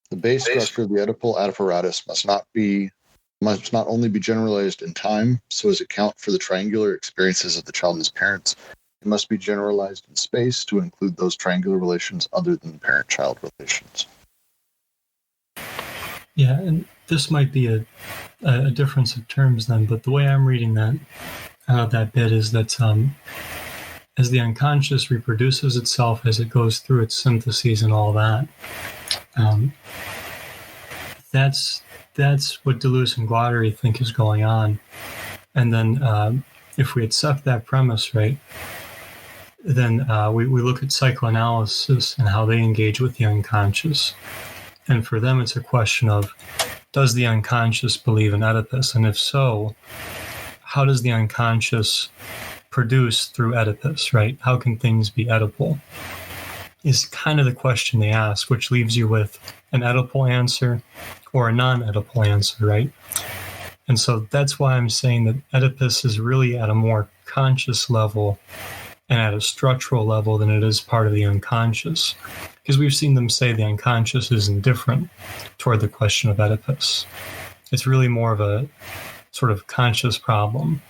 The base structure of the Oedipal apparatus must not only be generalized in time so as account for the triangular experiences of the child and his parents. It must be generalized in space to include those triangular relations other than parent-child relations. Yeah, and this might be a difference of terms then, but the way I'm reading that bit is that as the unconscious reproduces itself as it goes through its syntheses and all that, that's what Deleuze and Guattari think is going on. And then if we accept that premise, right, then we look at psychoanalysis and how they engage with the unconscious. And for them, it's a question of, does the unconscious believe in Oedipus? And if so, how does the unconscious produce through Oedipus, right? How can things be Oedipal? Is kind of the question they ask, which leaves you with an Oedipal answer or a non-Oedipal answer, right? And so that's why I'm saying that Oedipus is really at a more conscious level and at a structural level than it is part of the unconscious. Because we've seen them say the unconscious is indifferent toward the question of Oedipus. It's really more of a sort of conscious problem.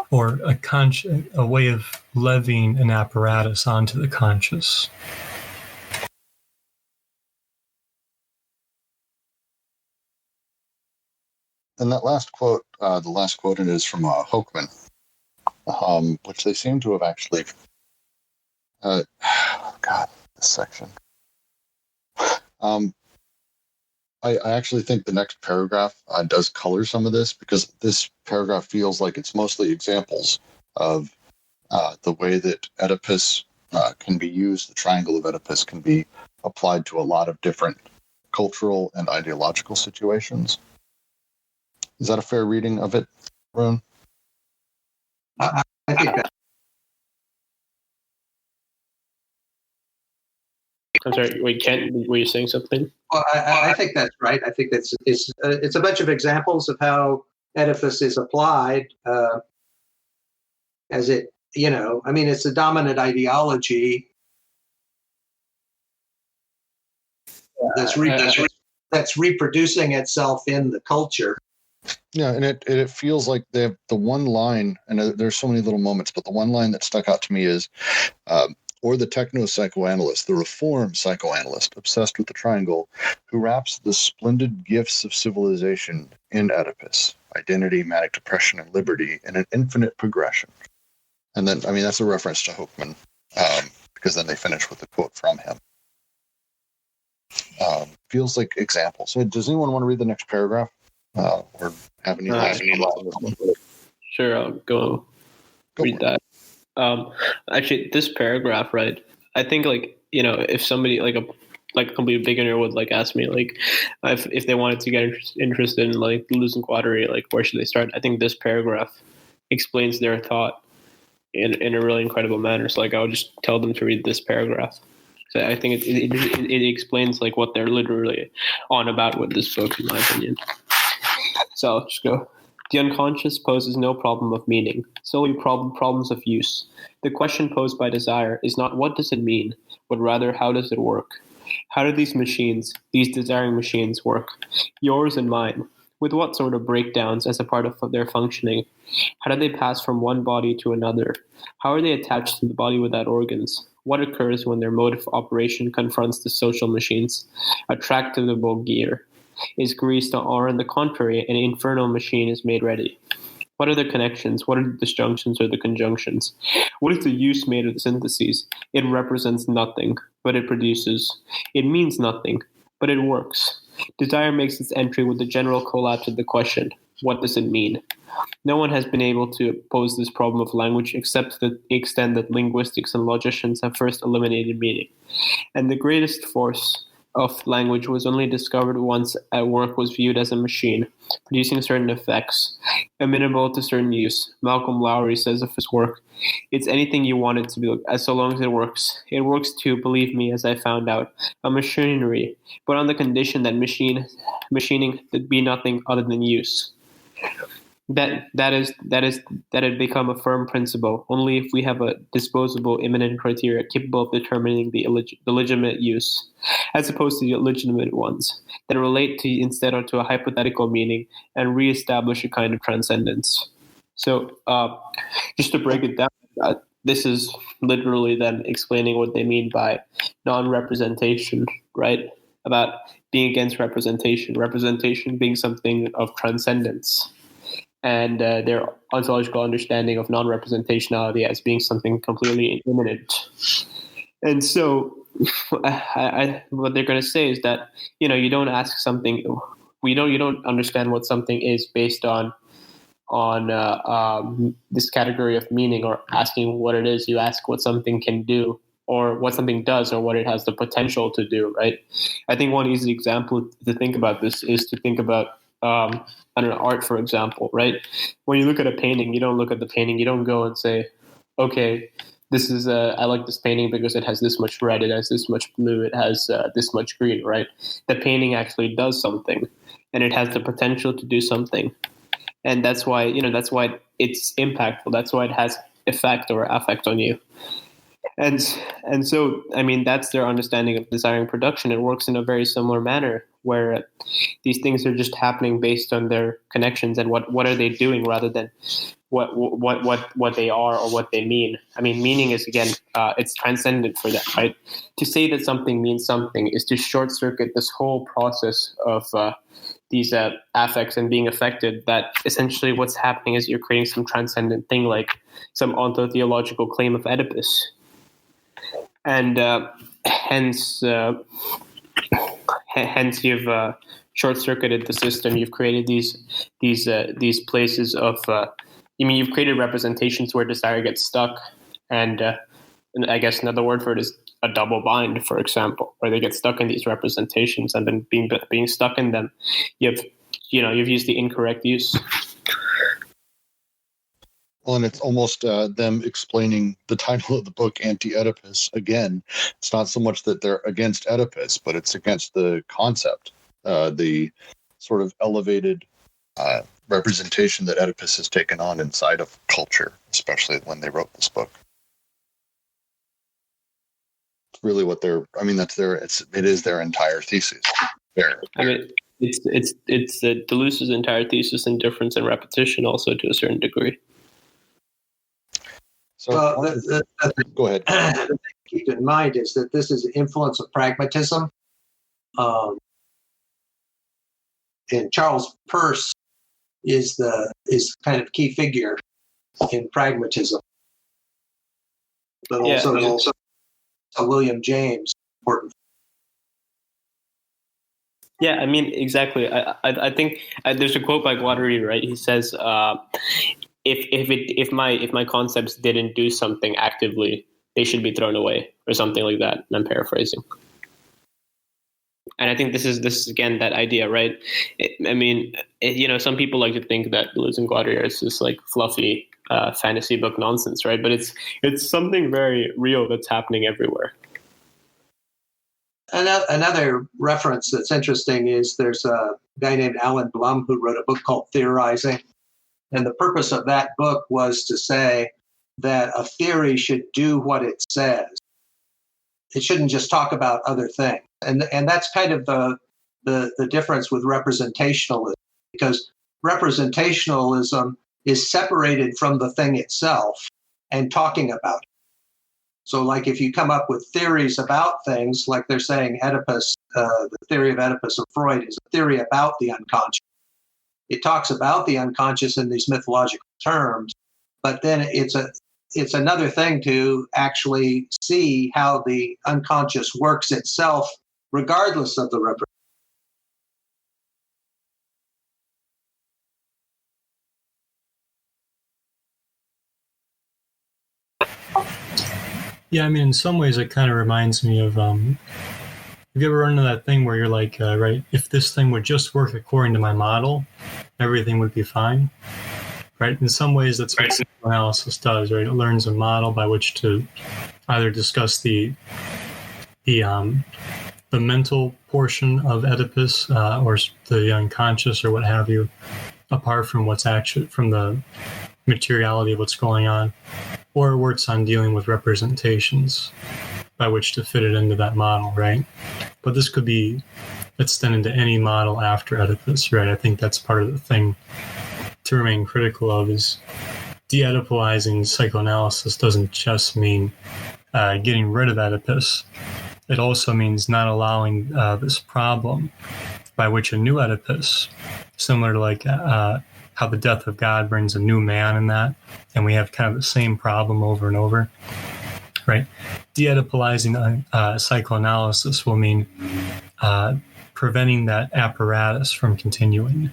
Or a way of levying an apparatus onto the conscious. And that last quote, the last quote is from Hoekman, which they seem to have actually... God, this section. I actually think the next paragraph does color some of this, because this paragraph feels like it's mostly examples of the way that Oedipus can be used. The triangle of Oedipus can be applied to a lot of different cultural and ideological situations. Is that a fair reading of it, Ron? I think that. I'm sorry, wait, Kent, were you saying something? Well, I think that's right. I think it's a bunch of examples of how Oedipus is applied as it, I mean, it's a dominant ideology that's reproducing itself in the culture. Yeah, and it feels like the one line, and there's so many little moments, but the one line that stuck out to me is, or the techno-psychoanalyst, the reform psychoanalyst, obsessed with the triangle, who wraps the splendid gifts of civilization in Oedipus, identity, manic depression, and liberty, in an infinite progression. And then, I mean, that's a reference to Hoekman, because then they finish with a quote from him. Feels like examples. So does anyone want to read the next paragraph? Or have any last Sure, I'll go read that. Actually, this paragraph, right? I think, like, if somebody like a complete beginner would ask me if they wanted to get interested in losing quadri, where should they start? I think this paragraph explains their thought in a really incredible manner. So I would just tell them to read this paragraph. So I think it explains what they're literally on about with this book, in my opinion. So I'll just go. The unconscious poses no problem of meaning, solely problems of use. The question posed by desire is not what does it mean, but rather how does it work? How do these machines, these desiring machines, work? Yours and mine. With what sort of breakdowns as a part of their functioning? How do they pass from one body to another? How are they attached to the body without organs? What occurs when their mode of operation confronts the social machines? A tractable gear is greased, or on the contrary, an infernal machine is made ready. What are the connections? What are the disjunctions or the conjunctions? What is the use made of the syntheses? It represents nothing, but it produces. It means nothing, but it works. Desire makes its entry with the general collapse of the question, what does it mean? No one has been able to pose this problem of language except to the extent that linguistics and logicians have first eliminated meaning. And the greatest force of language was only discovered once a work was viewed as a machine, producing certain effects, amenable to certain use. Malcolm Lowry says of his work, it's anything you want it to be, as so long as it works. It works too, believe me, as I found out, a machinery, but on the condition that machining be nothing other than use. That it become a firm principle only if we have a disposable immanent criteria capable of determining the legitimate use, as opposed to the illegitimate ones that relate to instead to a hypothetical meaning and reestablish a kind of transcendence. So, just to break it down, this is literally then explaining what they mean by non-representation, right? About being against representation being something of transcendence. And their ontological understanding of non-representationality as being something completely immanent. And so what they're going to say is that, you don't ask something, you don't understand what something is based on this category of meaning or asking what it is. You ask what something can do or what something does or what it has the potential to do, right? I think one easy example to think about this is to think about art, for example, right? When you look at a painting, you don't look at the painting. You don't go and say, okay, this is I like this painting because it has this much red, it has this much blue, it has this much green, right? The painting actually does something, and it has the potential to do something, and that's why it's impactful. That's why it has effect or affect on you. And so, I mean, that's their understanding of desiring production. It works in a very similar manner, where these things are just happening based on their connections and what are they doing rather than what they are or what they mean. I mean, meaning is, again, it's transcendent for them, right? To say that something means something is to short circuit this whole process of these affects and being affected. That essentially what's happening is you're creating some transcendent thing, like some ontotheological claim of Oedipus. And hence you've short-circuited the system. You've created these places of you've created representations where desire gets stuck, and I guess another word for it is a double bind, for example, where they get stuck in these representations, and then being stuck in them, you've used the incorrect use. Well, and it's almost them explaining the title of the book, Anti-Oedipus. Again, it's not so much that they're against Oedipus, but it's against the concept, the sort of elevated representation that Oedipus has taken on inside of culture, especially when they wrote this book. It's really what it is their entire thesis. It's Deleuze's entire thesis in difference and repetition, also to a certain degree. So, go ahead. The thing to keep in mind is that this is the influence of pragmatism. And Charles Peirce is kind of key figure in pragmatism. But also William James, important. Yeah, exactly. I think there's a quote by Guattari, right? He says, if my concepts didn't do something actively, they should be thrown away, or something like that. And I'm paraphrasing. And I think this is again that idea, right? Some people like to think that Deleuze and Guattari is just like fluffy fantasy book nonsense, right? But it's something very real that's happening everywhere. Another reference that's interesting is there's a guy named Alan Blum who wrote a book called Theorizing. And the purpose of that book was to say that a theory should do what it says. It shouldn't just talk about other things. And that's kind of the difference with representationalism, because representationalism is separated from the thing itself and talking about it. So like if you come up with theories about things, like they're saying Oedipus, the theory of Oedipus of Freud is a theory about the unconscious. It talks about the unconscious in these mythological terms, but then it's another thing to actually see how the unconscious works itself, regardless of the representation. Yeah, in some ways it kind of reminds me of, have you ever run into that thing where you're like, right, if this thing would just work according to my model, everything would be fine, right? In some ways that's what psychoanalysis does, right? It learns a model by which to either discuss the mental portion of Oedipus or the unconscious or what have you, apart from what's actually from the materiality of what's going on, or it works on dealing with representations by which to fit it into that model, right? But this could be extended to any model after Oedipus, right? I think that's part of the thing to remain critical of, is de-Oedipalizing psychoanalysis doesn't just mean getting rid of Oedipus. It also means not allowing this problem by which a new Oedipus, similar to like how the death of God brings a new man in that, and we have kind of the same problem over and over, right? De-Oedipalizing psychoanalysis will mean preventing that apparatus from continuing.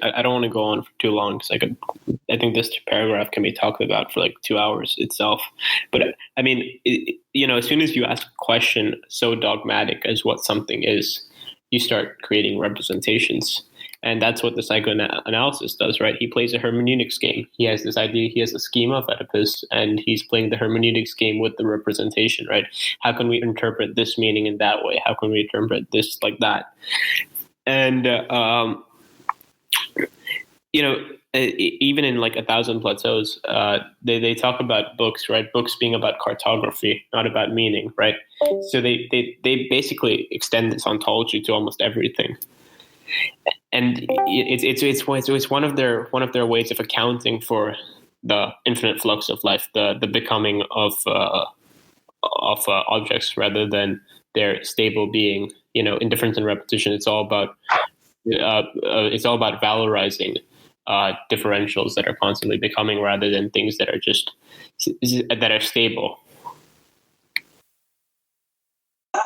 I don't want to go on for too long because I think this paragraph can be talked about for like 2 hours itself. But as soon as you ask a question so dogmatic as what something is, you start creating representations. And that's what the psychoanalysis does, right? He plays a hermeneutics game. He has this idea, he has a schema of Oedipus, and he's playing the hermeneutics game with the representation, right? How can we interpret this meaning in that way? How can we interpret this like that? And, even in like 1,000 Plateaus, they talk about books, right? Books being about cartography, not about meaning, right? So they basically extend this ontology to almost everything. And it's one of their ways of accounting for the infinite flux of life, the becoming of objects rather than their stable being. Indifference and repetition. It's all about valorizing differentials that are constantly becoming rather than things that are stable.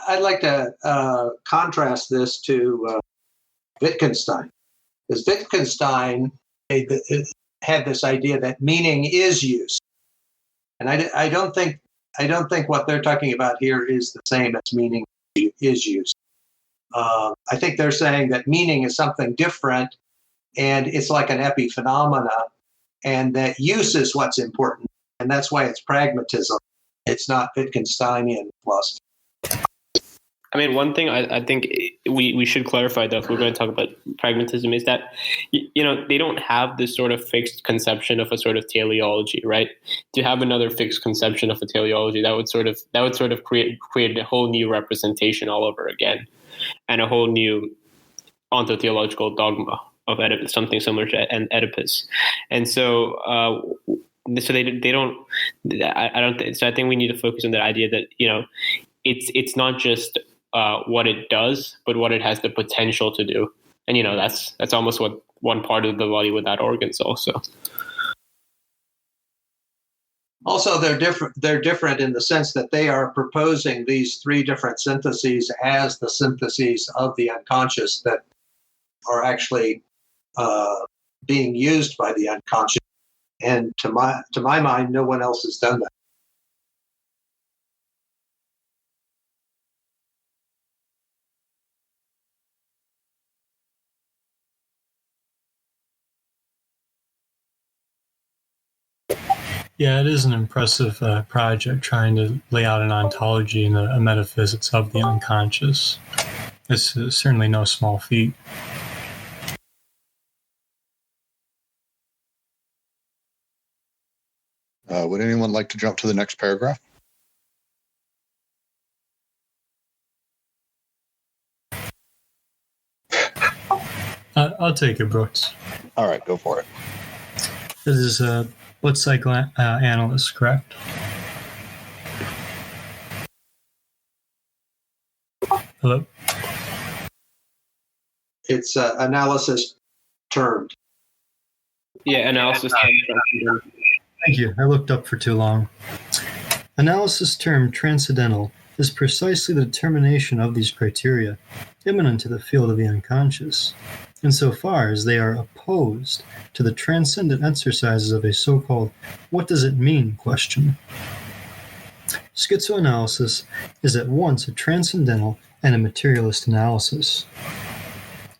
I'd like to contrast this to Wittgenstein, because Wittgenstein had this idea that meaning is use, and I don't think what they're talking about here is the same as meaning is use. I think they're saying that meaning is something different, and it's like an epiphenomena, and that use is what's important, and that's why it's pragmatism. It's not Wittgensteinian philosophy. I mean, one thing I think we should clarify, though, if we're going to talk about pragmatism, is that, they don't have this sort of fixed conception of a sort of teleology, right? To have another fixed conception of a teleology, that would sort of create a whole new representation all over again, and a whole new ontotheological dogma of Oedipus, something similar to an Oedipus. And so they don't. I don't. So I think we need to focus on the idea that it's not just what it does, but what it has the potential to do. And that's almost what one part of the body without organs also. Also, they're different in the sense that they are proposing these three different syntheses as the syntheses of the unconscious that are actually being used by the unconscious. And to my mind, no one else has done that. Yeah, it is an impressive project trying to lay out an ontology and a metaphysics of the unconscious. It's certainly no small feat. Would anyone like to jump to the next paragraph? I'll take it, Brooks. All right, go for it. This is what psychoanalyst, correct? Hello? It's analysis termed. Yeah, analysis. Thank you. I looked up for too long. Analysis term transcendental is precisely the determination of these criteria, immanent to the field of the unconscious, insofar as they are opposed to the transcendent exercises of a so-called "what does it mean" question. Schizoanalysis is at once a transcendental and a materialist analysis.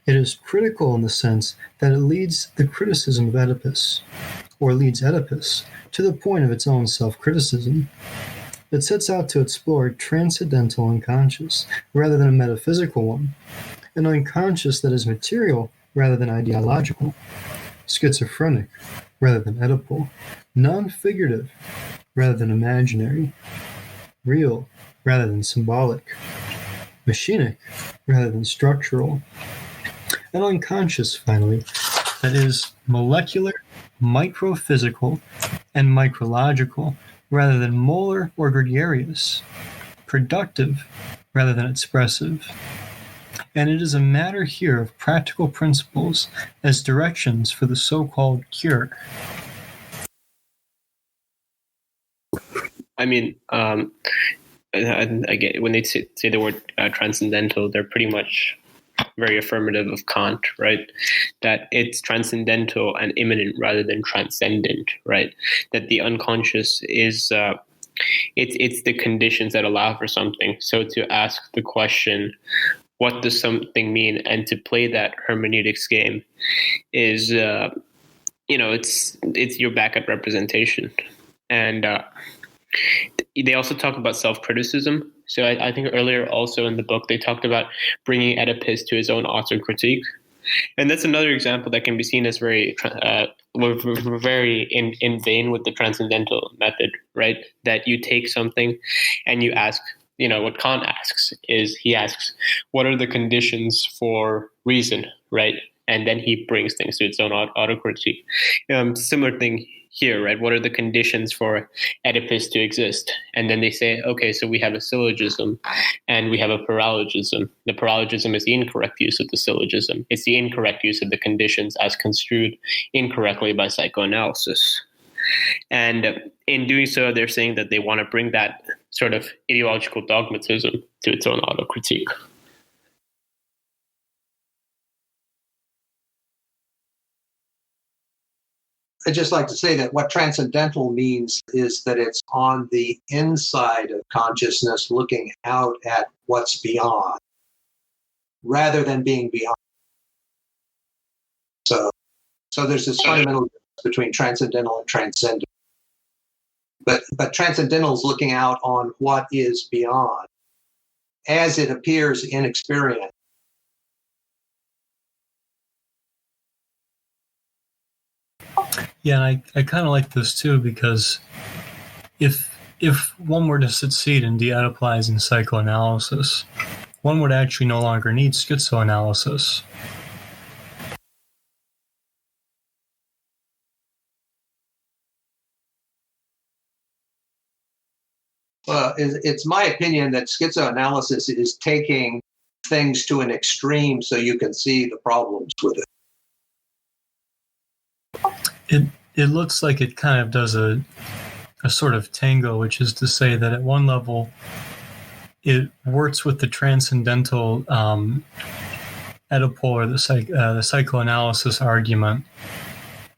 It is critical in the sense that it leads the criticism of Oedipus, or leads Oedipus, to the point of its own self-criticism. It sets out to explore transcendental unconscious rather than a metaphysical one, an unconscious that is material rather than ideological, schizophrenic rather than Oedipal, non-figurative rather than imaginary, real rather than symbolic, machinic rather than structural, and unconscious, finally, that is molecular, microphysical, and micrological rather than molar or gregarious, productive rather than expressive. And it is a matter here of practical principles as directions for the so-called cure. I mean, again, when they say the word transcendental, they're pretty much very affirmative of Kant, right? That it's transcendental and immanent rather than transcendent, right? That the unconscious is it's the conditions that allow for something. So to ask the question, what does something mean, and to play that hermeneutics game is it's you're back at representation. And they also talk about self-criticism. So I think earlier also in the book, they talked about bringing Oedipus to his own auto-critique. And that's another example that can be seen as very in vein with the transcendental method, right? That you take something and you ask, what Kant asks is he asks, what are the conditions for reason, right? And then he brings things to its own autocritique. Similar thing here, right? What are the conditions for Oedipus to exist? And then they say, okay, so we have a syllogism and we have a paralogism. The paralogism is the incorrect use of the syllogism. It's the incorrect use of the conditions as construed incorrectly by psychoanalysis. And in doing so, they're saying that they want to bring that sort of ideological dogmatism to its own autocritique. I'd just like to say that what transcendental means is that it's on the inside of consciousness looking out at what's beyond, rather than being beyond. So there's this fundamental difference between transcendental and transcendent. But transcendental is looking out on what is beyond, as it appears in experience. Yeah, and I kind of like this too, because if one were to succeed in de-Oedipalizing psychoanalysis, one would actually no longer need schizoanalysis. Well, it's my opinion that schizoanalysis is taking things to an extreme so you can see the problems with it. It looks like it kind of does a sort of tango, which is to say that at one level it works with the transcendental Oedipal or the psychoanalysis argument,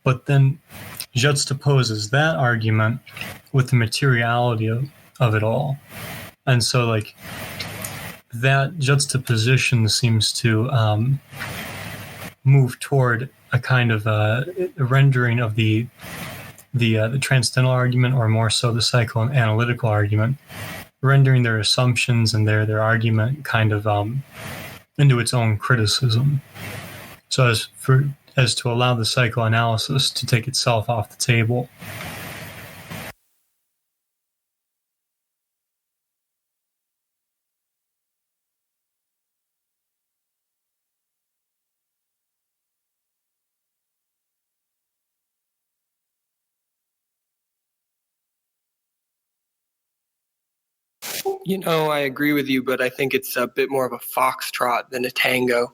but then juxtaposes that argument with the materiality of it all. And so like that juxtaposition seems to move toward a kind of a rendering of the transcendental argument, or more so the psychoanalytical argument, rendering their assumptions and their argument kind of into its own criticism, so as to allow the psychoanalysis to take itself off the table. You know, I agree with you, but I think it's a bit more of a foxtrot than a tango.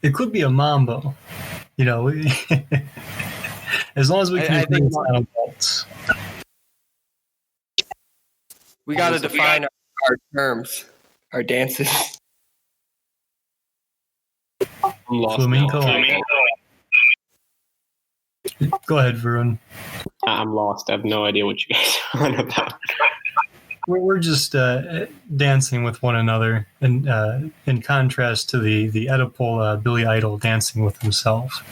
It could be a mambo, you know, as long as we can agree on adults. We got to define our terms, our dances. I'm lost Flamenco. now. Go ahead, Varun. I'm lost. I have no idea what you guys are on about. We're just dancing with one another, and in contrast to the Oedipal Billy Idol dancing with himself.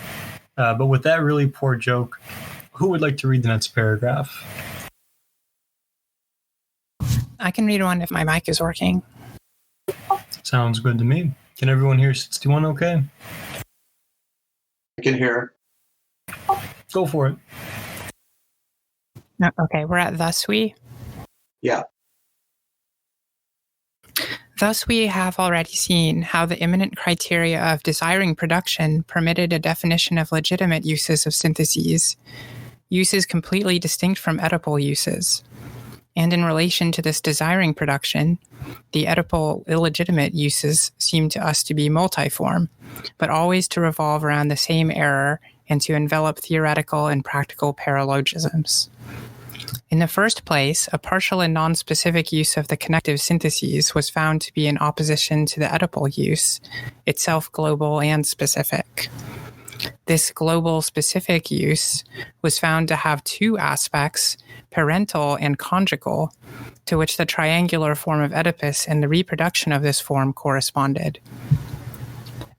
But with that really poor joke, who would like to read the next paragraph? I can read one if my mic is working. Sounds good to me. Can everyone hear 61 okay? I can hear. Go for it. No, okay, we're at thus we. Yeah. Thus we have already seen how the immanent criteria of desiring production permitted a definition of legitimate uses of syntheses, uses completely distinct from Oedipal uses. And in relation to this desiring production, the Oedipal illegitimate uses seem to us to be multiform, but always to revolve around the same error and to envelop theoretical and practical paralogisms. In the first place, a partial and non-specific use of the connective syntheses was found to be in opposition to the Oedipal use, itself global and specific. This global specific use was found to have two aspects, parental and conjugal, to which the triangular form of Oedipus and the reproduction of this form corresponded.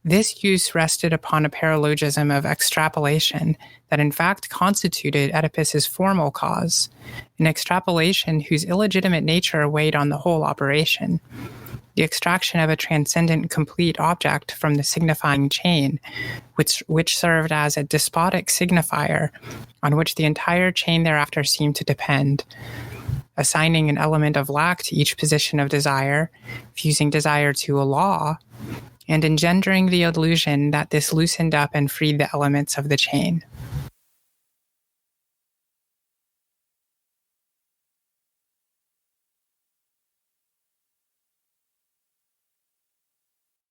This use rested upon a paralogism of extrapolation that in fact constituted Oedipus's formal cause, an extrapolation whose illegitimate nature weighed on the whole operation. The extraction of a transcendent complete object from the signifying chain, which served as a despotic signifier on which the entire chain thereafter seemed to depend, assigning an element of lack to each position of desire, fusing desire to a law, and engendering the illusion that this loosened up and freed the elements of the chain.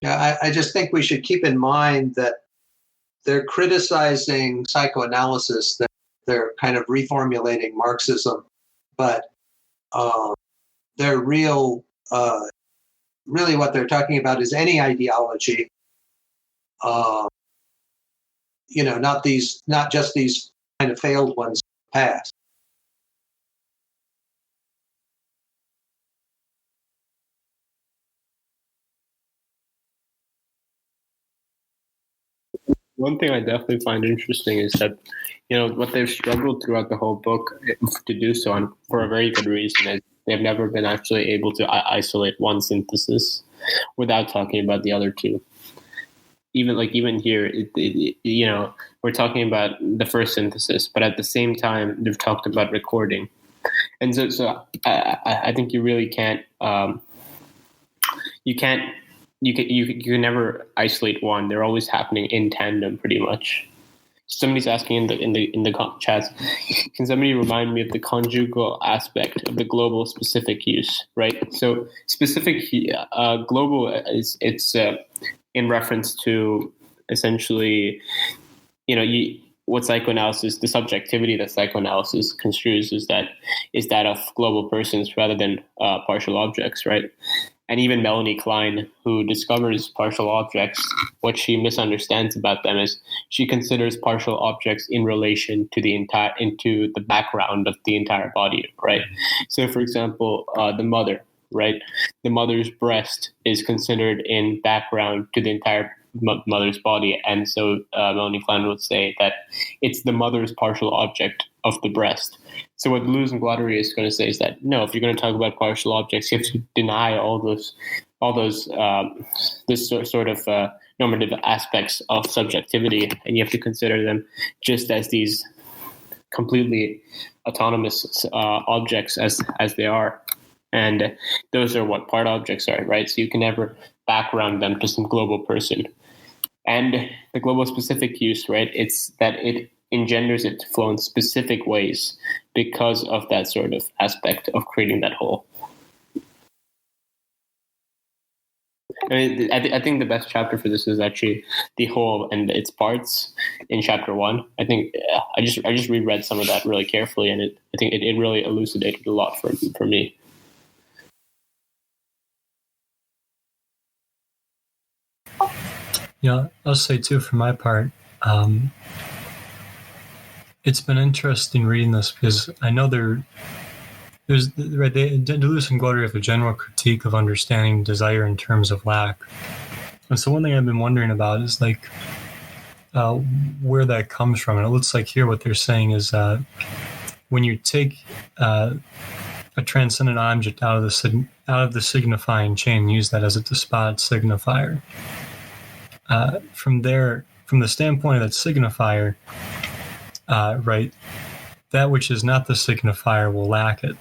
Yeah, I just think we should keep in mind that they're criticizing psychoanalysis, that they're kind of reformulating Marxism. but they're real. Really, what they're talking about is any ideology. Not just these kind of failed ones in the past. One thing I definitely find interesting is that, what they've struggled throughout the whole book to do so, and for a very good reason, is they've never been actually able to isolate one synthesis without talking about the other two. Even here, we're talking about the first synthesis, but at the same time, they've talked about recording, and so I think you really can't. You can never isolate one. They're always happening in tandem, pretty much. Somebody's asking in the chats, can somebody remind me of the conjugal aspect of the global specific use? Right. So specific global it's in reference to essentially, what psychoanalysis, the subjectivity that psychoanalysis construes is that of global persons rather than partial objects, right? And even Melanie Klein, who discovers partial objects, what she misunderstands about them is she considers partial objects in relation to into the background of the entire body, right? So, for example, the mother, right? The mother's breast is considered in background to the entire mother's body, and so Melanie Klein would say that it's the mother's partial object of the breast. So what Deleuze and Guattari is going to say is that no, if you're going to talk about partial objects, you have to deny all those this sort of normative aspects of subjectivity, and you have to consider them just as these completely autonomous objects as they are, and those are what part objects are, right? So you can never background them to some global person. And the global specific use, right? It's that it engenders it to flow in specific ways because of that sort of aspect of creating that whole. I think the best chapter for this is actually the whole and its parts in chapter 1. I think I just reread some of that really carefully, and I think it really elucidated a lot for me. Yeah, I'll say too, for my part, it's been interesting reading this because I know Deleuze and Guattari have a general critique of understanding desire in terms of lack. And so one thing I've been wondering about is where that comes from. And it looks like here what they're saying is when you take a transcendent object out of the signifying chain and use that as a despotic signifier, from the standpoint of that signifier, right, that which is not the signifier will lack it.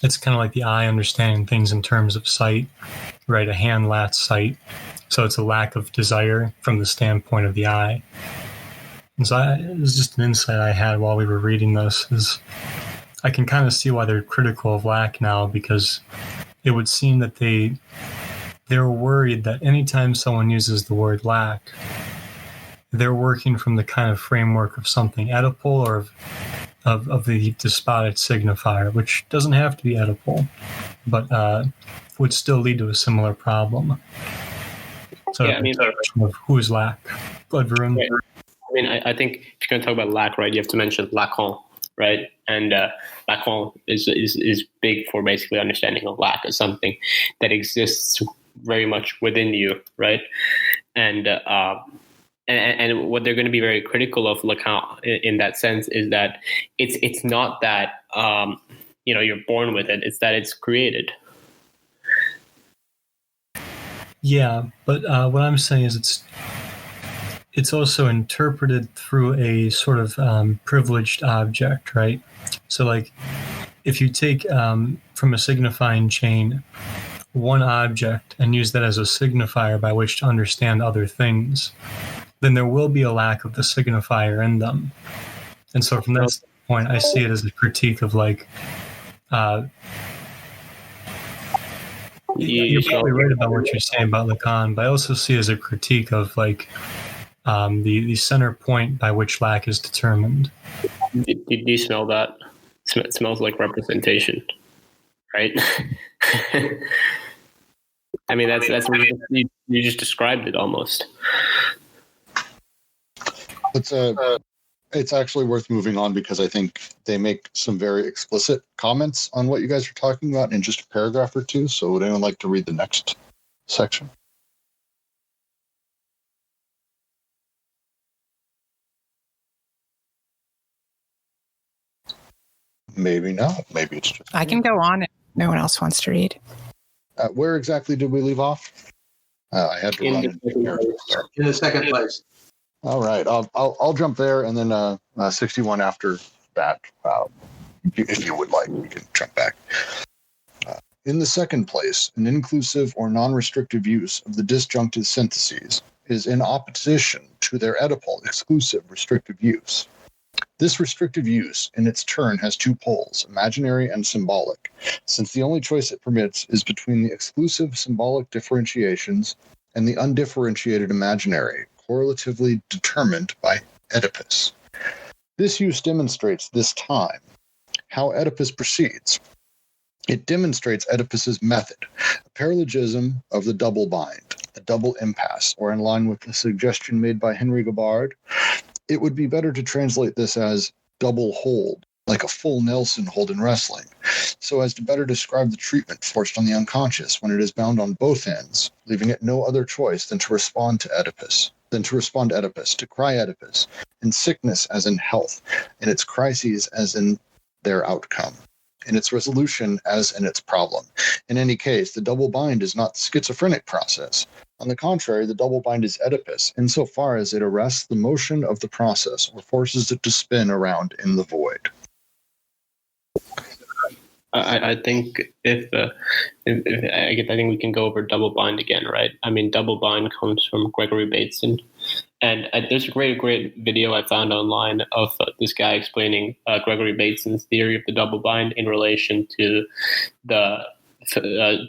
It's kind of like the eye understanding things in terms of sight, right? A hand lacks sight, so it's a lack of desire from the standpoint of the eye. And so it was just an insight I had while we were reading this, is I can kind of see why they're critical of lack now, because it would seem that they're worried that anytime someone uses the word lack, they're working from the kind of framework of something Oedipal or of the despotic signifier, which doesn't have to be Oedipal, but would still lead to a similar problem. So yeah, I mean, of who's lack? Go ahead, Varun. Right. I mean, I think if you're going to talk about lack, right, you have to mention Lacan, right? And Lacan is big for basically understanding of lack as something that exists very much within you, right? And what they're going to be very critical of Lacan in that sense is that it's not that you're born with it; it's that it's created. Yeah, but what I'm saying is it's also interpreted through a sort of privileged object, right? So, like, if you take from a signifying chain one object and use that as a signifier by which to understand other things, then there will be a lack of the signifier in them. And so from that point, I see it as a critique of you're probably right about what you're saying about Lacan, but I also see it as a critique of the center point by which lack is determined. Did you smell that? It smells like representation, right? I mean, that's what you just described it almost. It's actually worth moving on because I think they make some very explicit comments on what you guys are talking about in just a paragraph or two. So would anyone like to read the next section? Maybe not. Maybe it's just... I can go on if no one else wants to read. Where exactly did we leave off? I had to run in the second place. All right, I'll jump there, and then 61 after that. If you would like, you can jump back. In the second place, an inclusive or non-restrictive use of the disjunctive syntheses is in opposition to their Oedipal exclusive restrictive use. This restrictive use, in its turn, has two poles, imaginary and symbolic, since the only choice it permits is between the exclusive symbolic differentiations and the undifferentiated imaginary, correlatively determined by Oedipus. This use demonstrates this time how Oedipus proceeds. It demonstrates Oedipus's method, a paralogism of the double bind, a double impasse, or in line with the suggestion made by Henry Gabbard, it would be better to translate this as double hold, like a full Nelson hold in wrestling, so as to better describe the treatment forced on the unconscious when it is bound on both ends, leaving it no other choice than to respond to Oedipus, to cry Oedipus, in sickness as in health, in its crises as in their outcome, in its resolution as in its problem. In any case, the double bind is not the schizophrenic process. On the contrary, the double bind is Oedipus, insofar as it arrests the motion of the process or forces it to spin around in the void. I think if I think we can go over double bind again, right? I mean, double bind comes from Gregory Bateson, and there's a great video I found online of this guy explaining Gregory Bateson's theory of the double bind in relation to the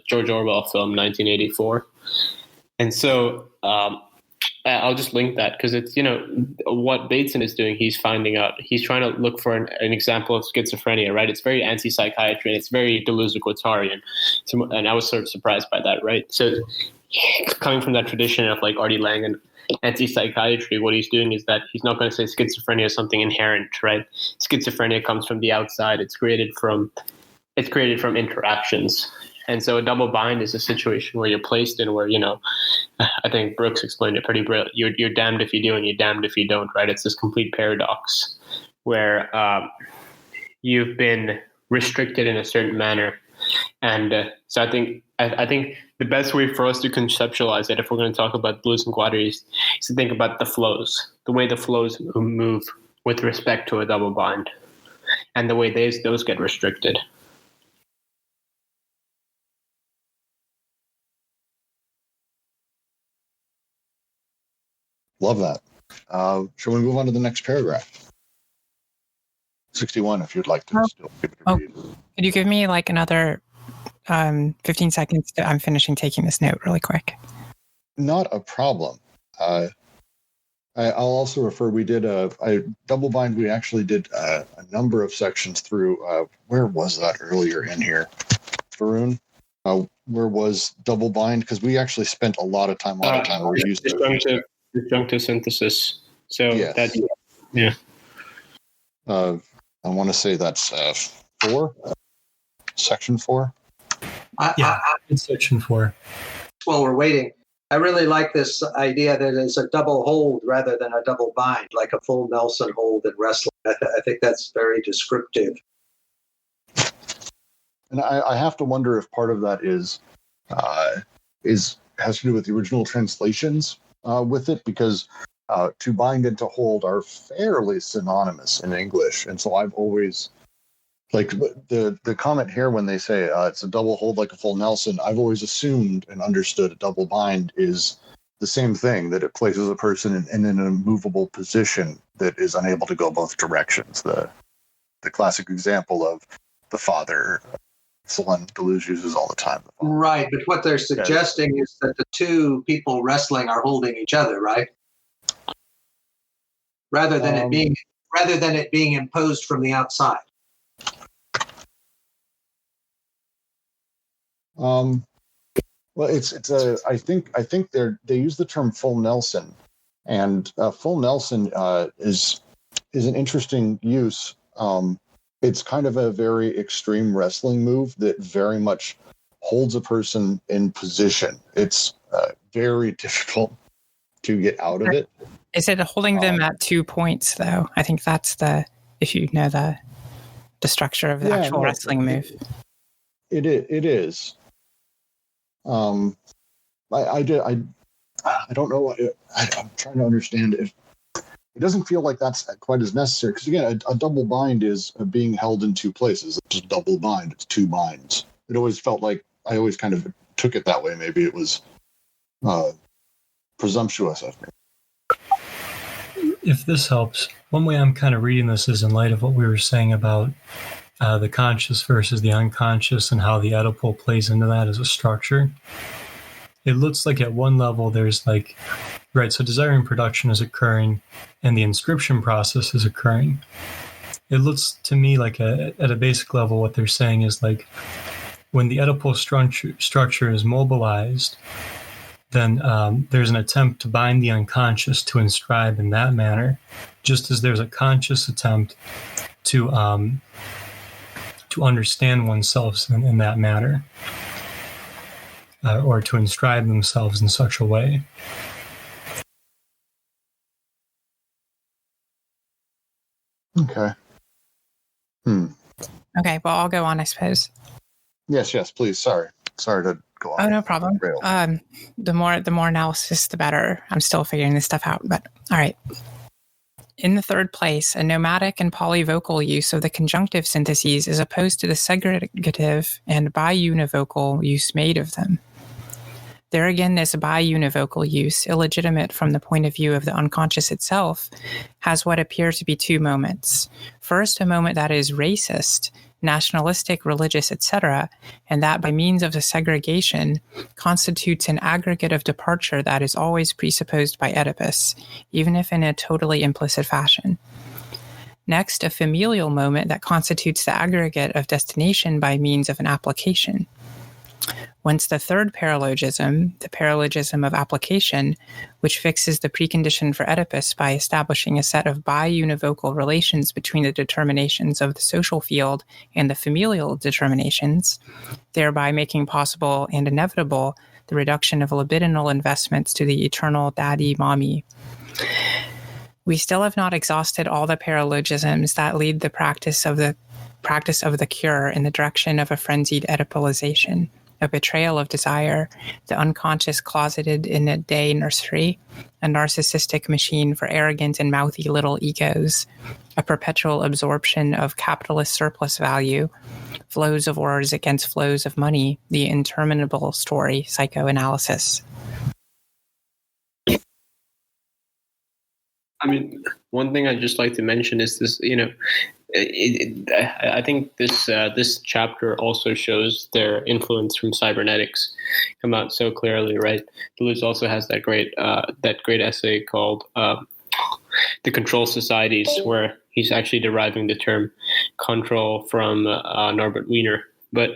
George Orwell film 1984. And so I'll just link that because it's, what Bateson is doing, he's trying to look for an example of schizophrenia, right? It's very anti-psychiatry and it's very Deleuze-Guattarian. And I was sort of surprised by that, right? So coming from that tradition of like Artie Lang and anti-psychiatry, what he's doing is that he's not going to say schizophrenia is something inherent, right? Schizophrenia comes from the outside. It's created from interactions. And so a double bind is a situation where you're placed in where, I think Brooks explained it pretty brilliant. You're damned if you do and you're damned if you don't, right? It's this complete paradox where you've been restricted in a certain manner. And so I think the best way for us to conceptualize it, if we're going to talk about Deleuze and Guattari, is to think about the flows, the way the flows move with respect to a double bind, and the way those get restricted. Love that. Shall we move on to the next paragraph? 61, if you'd like to still give it a read. Could you give me like another 15 seconds? I'm finishing taking this note really quick. Not a problem. I'll also refer, we did a double bind. We actually did a number of sections through, where was that earlier in here? Varun? Where was double bind? Because we actually spent a lot of time on it. Disjunctive synthesis. So yes. I want to say that's 4, section 4. It's section 4. While we're waiting, I really like this idea that it's a double hold rather than a double bind, like a full Nelson hold in wrestling. I think that's very descriptive. And I have to wonder if part of that has to do with the original translations with it, because to bind and to hold are fairly synonymous in English. And so I've always, like the comment here when they say it's a double hold like a full Nelson, I've always assumed and understood a double bind is the same thing, that it places a person in an immovable position that is unable to go both directions. The classic example of the father, it's the one Deleuze uses all the time. Right, but what they're suggesting is that the two people wrestling are holding each other, right? Rather than it being imposed from the outside. Well, I think they use the term full Nelson, and full Nelson is an interesting use. It's kind of a very extreme wrestling move that very much holds a person in position. It's very difficult to get out of it. Is it holding them at 2 points, though? I think that's if you know the structure of the actual wrestling move. It is. I don't know. I'm trying to understand if it doesn't feel like that's quite as necessary, because again, a double bind is being held in two places. It's just double bind. It's two binds. It always felt like I always kind of took it that way. Maybe it was presumptuous of me. If this helps, one way I'm kind of reading this is in light of what we were saying about the conscious versus the unconscious and how the Oedipal plays into that as a structure. It looks like at one level there's like, right, so desiring production is occurring and the inscription process is occurring. It looks to me like at a basic level what they're saying is like when the Oedipal structure is mobilized, then there's an attempt to bind the unconscious to inscribe in that manner, just as there's a conscious attempt to understand oneself in that manner, or to inscribe themselves in such a way. Okay. Okay, well, I'll go on, I suppose. Yes, please. Sorry to go on. Oh, no problem. The more analysis, the better. I'm still figuring this stuff out, but all right. In the third place, a nomadic and polyvocal use of the conjunctive syntheses is opposed to the segregative and biunivocal use made of them. There again, this biunivocal use, illegitimate from the point of view of the unconscious itself, has what appear to be two moments. First, a moment that is racist, nationalistic, religious, etc., and that by means of the segregation constitutes an aggregate of departure that is always presupposed by Oedipus, even if in a totally implicit fashion. Next, a familial moment that constitutes the aggregate of destination by means of an application. Whence the third paralogism, the paralogism of application, which fixes the precondition for Oedipus by establishing a set of biunivocal relations between the determinations of the social field and the familial determinations, thereby making possible and inevitable the reduction of libidinal investments to the eternal daddy-mommy. We still have not exhausted all the paralogisms that lead the practice of the cure in the direction of a frenzied Oedipalization, a betrayal of desire, the unconscious closeted in a day nursery, a narcissistic machine for arrogant and mouthy little egos, a perpetual absorption of capitalist surplus value, flows of wars against flows of money, the interminable story psychoanalysis. I mean, one thing I'd just like to mention is this, I think this chapter also shows their influence from cybernetics come out so clearly, right? Deleuze also has that great essay called The Control Societies, where he's actually deriving the term control from Norbert Wiener. But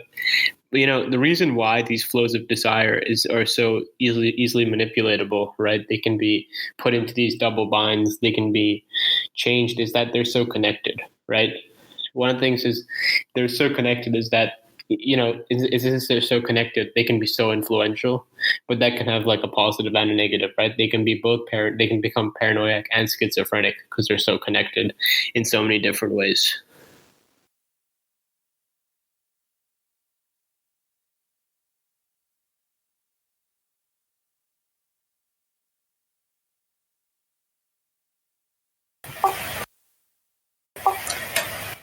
the reason why these flows of desire are so easily manipulatable, right? They can be put into these double binds, they can be changed, is that they're so connected, right? One of the things is they're so connected is that, they're so connected, they can be so influential, but that can have like a positive and a negative, right? They can be they can become paranoid and schizophrenic because they're so connected in so many different ways.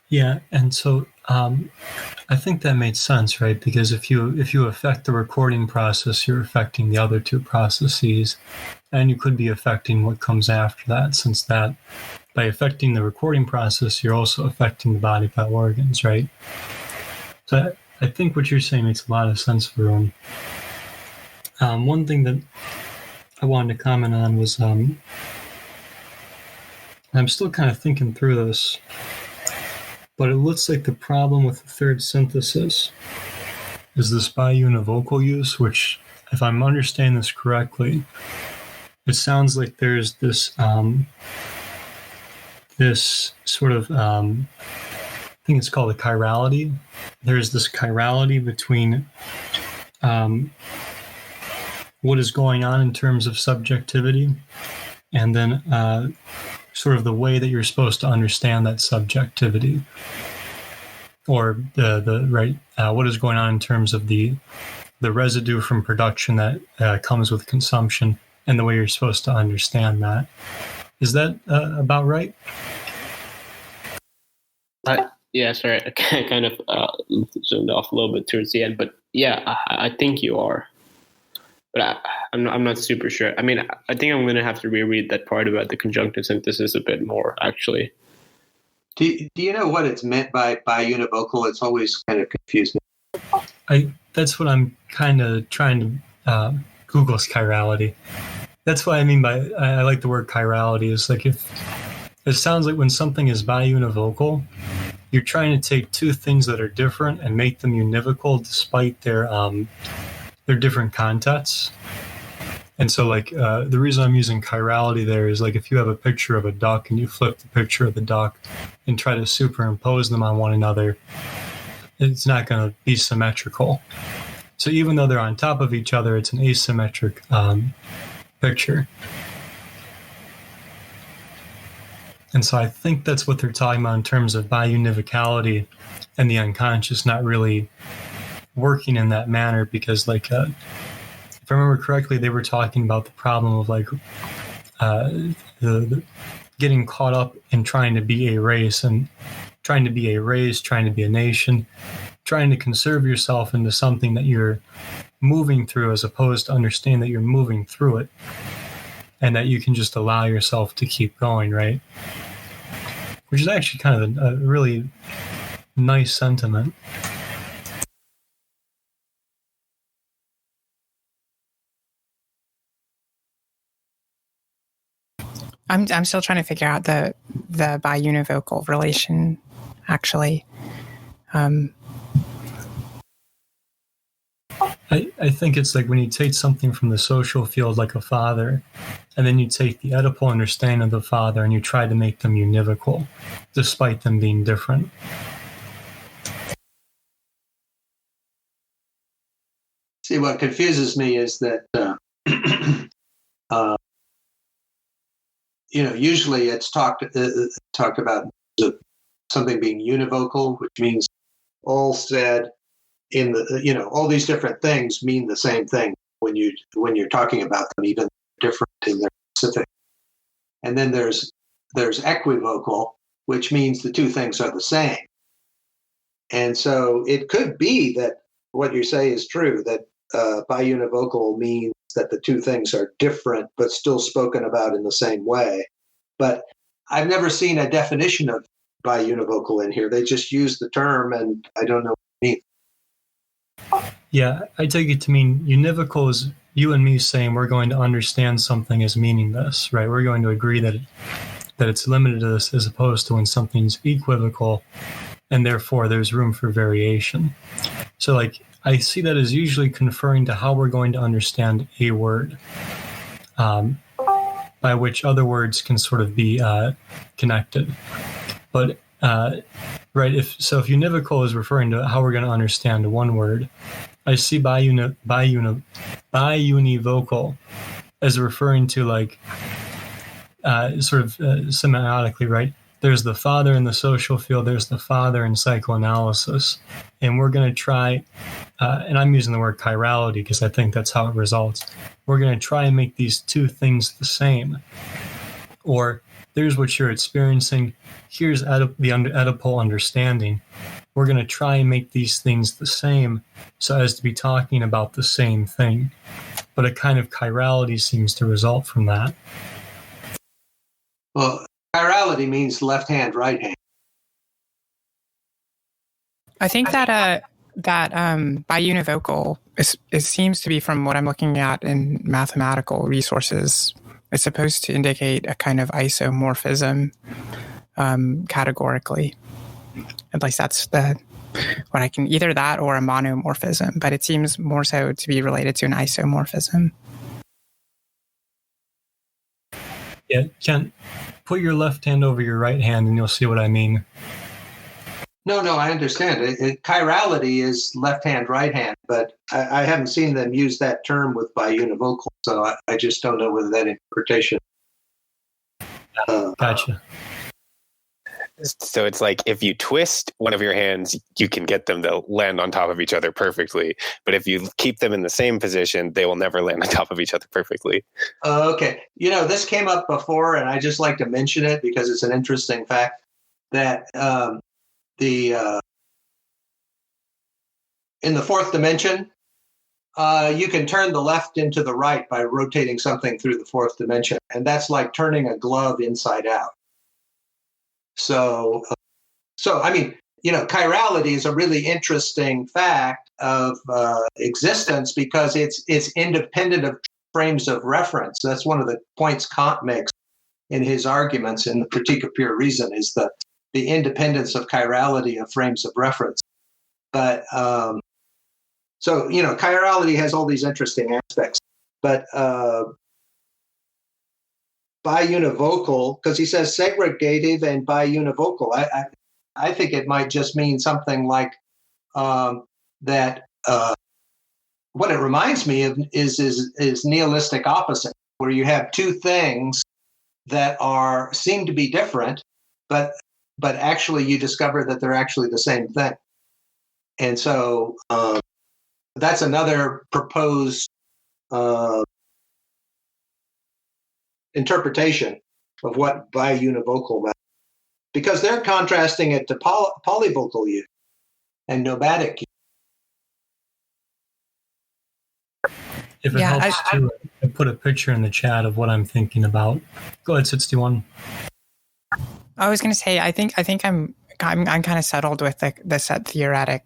Yeah, and so I think that made sense, right? Because if you affect the recording process, you're affecting the other two processes, and you could be affecting what comes after that, since that by affecting the recording process, you're also affecting the body by organs, right? So I think what you're saying makes a lot of sense for him. One thing that I wanted to comment on was I'm still kind of thinking through this. But it looks like the problem with the third synthesis is this biunivocal use, which, if I'm understanding this correctly, it sounds like there's this this sort of I think it's called a chirality. There's this chirality between what is going on in terms of subjectivity, and then sort of the way that you're supposed to understand that subjectivity, or the right what is going on in terms of the residue from production that comes with consumption, and the way you're supposed to understand that. Is that about right? Yeah, sorry, I kind of zoomed off a little bit towards the end, but yeah, I think you are. But I'm not super sure. I mean, I think I'm going to have to reread that part about the conjunctive synthesis a bit more, actually. Do you know what it's meant by univocal? It's always kind of confused me. That's what I'm kind of trying to Google's chirality. That's what I mean by I like the word chirality. It's like if it sounds like when something is biunivocal, you're trying to take two things that are different and make them univocal despite their different contexts. And so, like, the reason I'm using chirality there is, like, if you have a picture of a duck and you flip the picture of the duck and try to superimpose them on one another, it's not going to be symmetrical. So even though they're on top of each other, it's an asymmetric picture. And so I think that's what they're talking about in terms of biunivocality and the unconscious not really working in that manner, because, like, if I remember correctly, they were talking about the problem of, like, the getting caught up in trying to be a race, and trying to be a race, trying to be a nation, trying to conserve yourself into something that you're moving through, as opposed to understand that you're moving through it, and that you can just allow yourself to keep going, right? Which is actually kind of a really nice sentiment. I'm still trying to figure out the biunivocal relation, actually. I think it's like when you take something from the social field, like a father, and then you take the Oedipal understanding of the father and you try to make them univocal, despite them being different. See, what confuses me is that, usually it's talked about something being univocal, which means all said in the, all these different things mean the same thing when you're talking about them, even different in their specific. And then there's equivocal, which means the two things are the same. And so it could be that what you say is true, that biunivocal means that the two things are different but still spoken about in the same way. But I've never seen a definition of biunivocal in here. They just use the term, and I don't know what it means. Yeah, I take it to mean univocal is you and me saying we're going to understand something as meaning this, right? We're going to agree that it's limited to this, as opposed to when something's equivocal, and therefore there's room for variation. So, like, I see that as usually conferring to how we're going to understand a word, by which other words can sort of be connected. But right, if univocal is referring to how we're going to understand one word, I see biunivocal as referring to, like, sort of semiotically, right? There's the father in the social field, there's the father in psychoanalysis. And we're going to try, and I'm using the word chirality because I think that's how it results. We're going to try and make these two things the same. Or there's what you're experiencing, here's the Oedipal understanding. We're going to try and make these things the same so as to be talking about the same thing. But a kind of chirality seems to result from that. Well, chirality means left hand, right hand. I think that biunivocal seems to be, from what I'm looking at in mathematical resources, it's supposed to indicate a kind of isomorphism categorically. At least that's the what I can either that or a monomorphism, but it seems more so to be related to an isomorphism. Yeah, Kent, put your left hand over your right hand and you'll see what I mean. No, I understand. Chirality is left hand, right hand, but I haven't seen them use that term with biunivocal, so I just don't know whether that interpretation. Gotcha. So it's like if you twist one of your hands, you can get them to land on top of each other perfectly. But if you keep them in the same position, they will never land on top of each other perfectly. Okay. This came up before, and I just like to mention it because it's an interesting fact that in the fourth dimension, you can turn the left into the right by rotating something through the fourth dimension. And that's like turning a glove inside out. So I mean, chirality is a really interesting fact of existence because it's independent of frames of reference. That's one of the points Kant makes in his arguments in the Critique of Pure Reason is the independence of chirality of frames of reference. But chirality has all these interesting aspects. But biunivocal, because he says segregative and biunivocal. I think it might just mean something like that. What it reminds me of is nihilistic opposite, where you have two things that seem to be different, but actually you discover that they're actually the same thing. And so that's another proposed interpretation of what biunivocal meant, because they're contrasting it to polyvocal use and nomadic use. If it helps too, I put a picture in the chat of what I'm thinking about. Go ahead, 61. I was going to say, I think I'm kind of settled with the set theoretic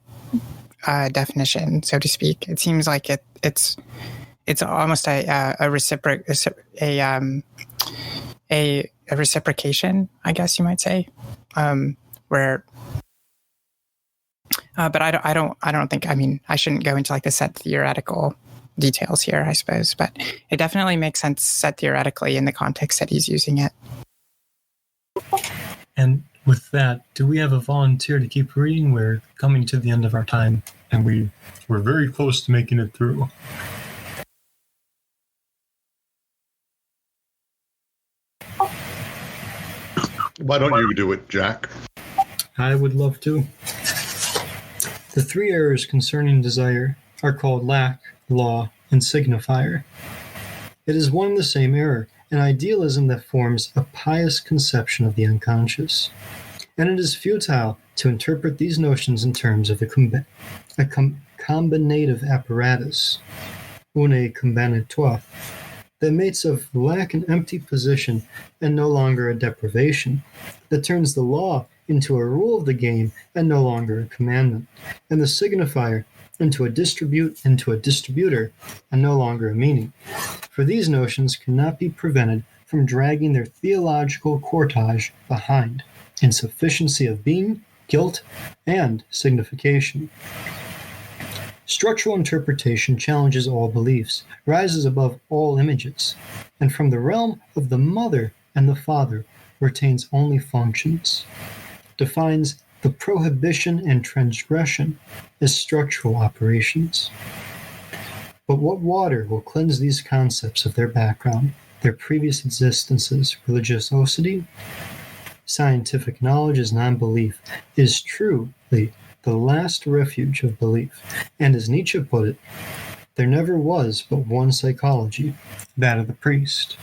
definition, so to speak. It seems like it's almost a reciprocation, I guess you might say, where. But I don't think. I mean, I shouldn't go into like the set theoretical details here, I suppose. But it definitely makes sense set theoretically in the context that he's using it. And with that, do we have a volunteer to keep reading? We're coming to the end of our time, and we're very close to making it through. Why don't you do it, Jack? I would love to. The three errors concerning desire are called lack, law, and signifier. It is one and the same error, an idealism that forms a pious conception of the unconscious. And it is futile to interpret these notions in terms of a combinative apparatus, une combinatoire, that makes of lack an empty position and no longer a deprivation, that turns the law into a rule of the game and no longer a commandment, and the signifier into a distributor and no longer a meaning. For these notions cannot be prevented from dragging their theological cortege behind, insufficiency of being, guilt, and signification. Structural interpretation challenges all beliefs, rises above all images, and from the realm of the mother and the father retains only functions, defines the prohibition and transgression as structural operations. But what water will cleanse these concepts of their background, their previous existences, religiosity? Scientific knowledge as non-belief is truly the last refuge of belief, and as Nietzsche put it, there never was but one psychology, that of the priest.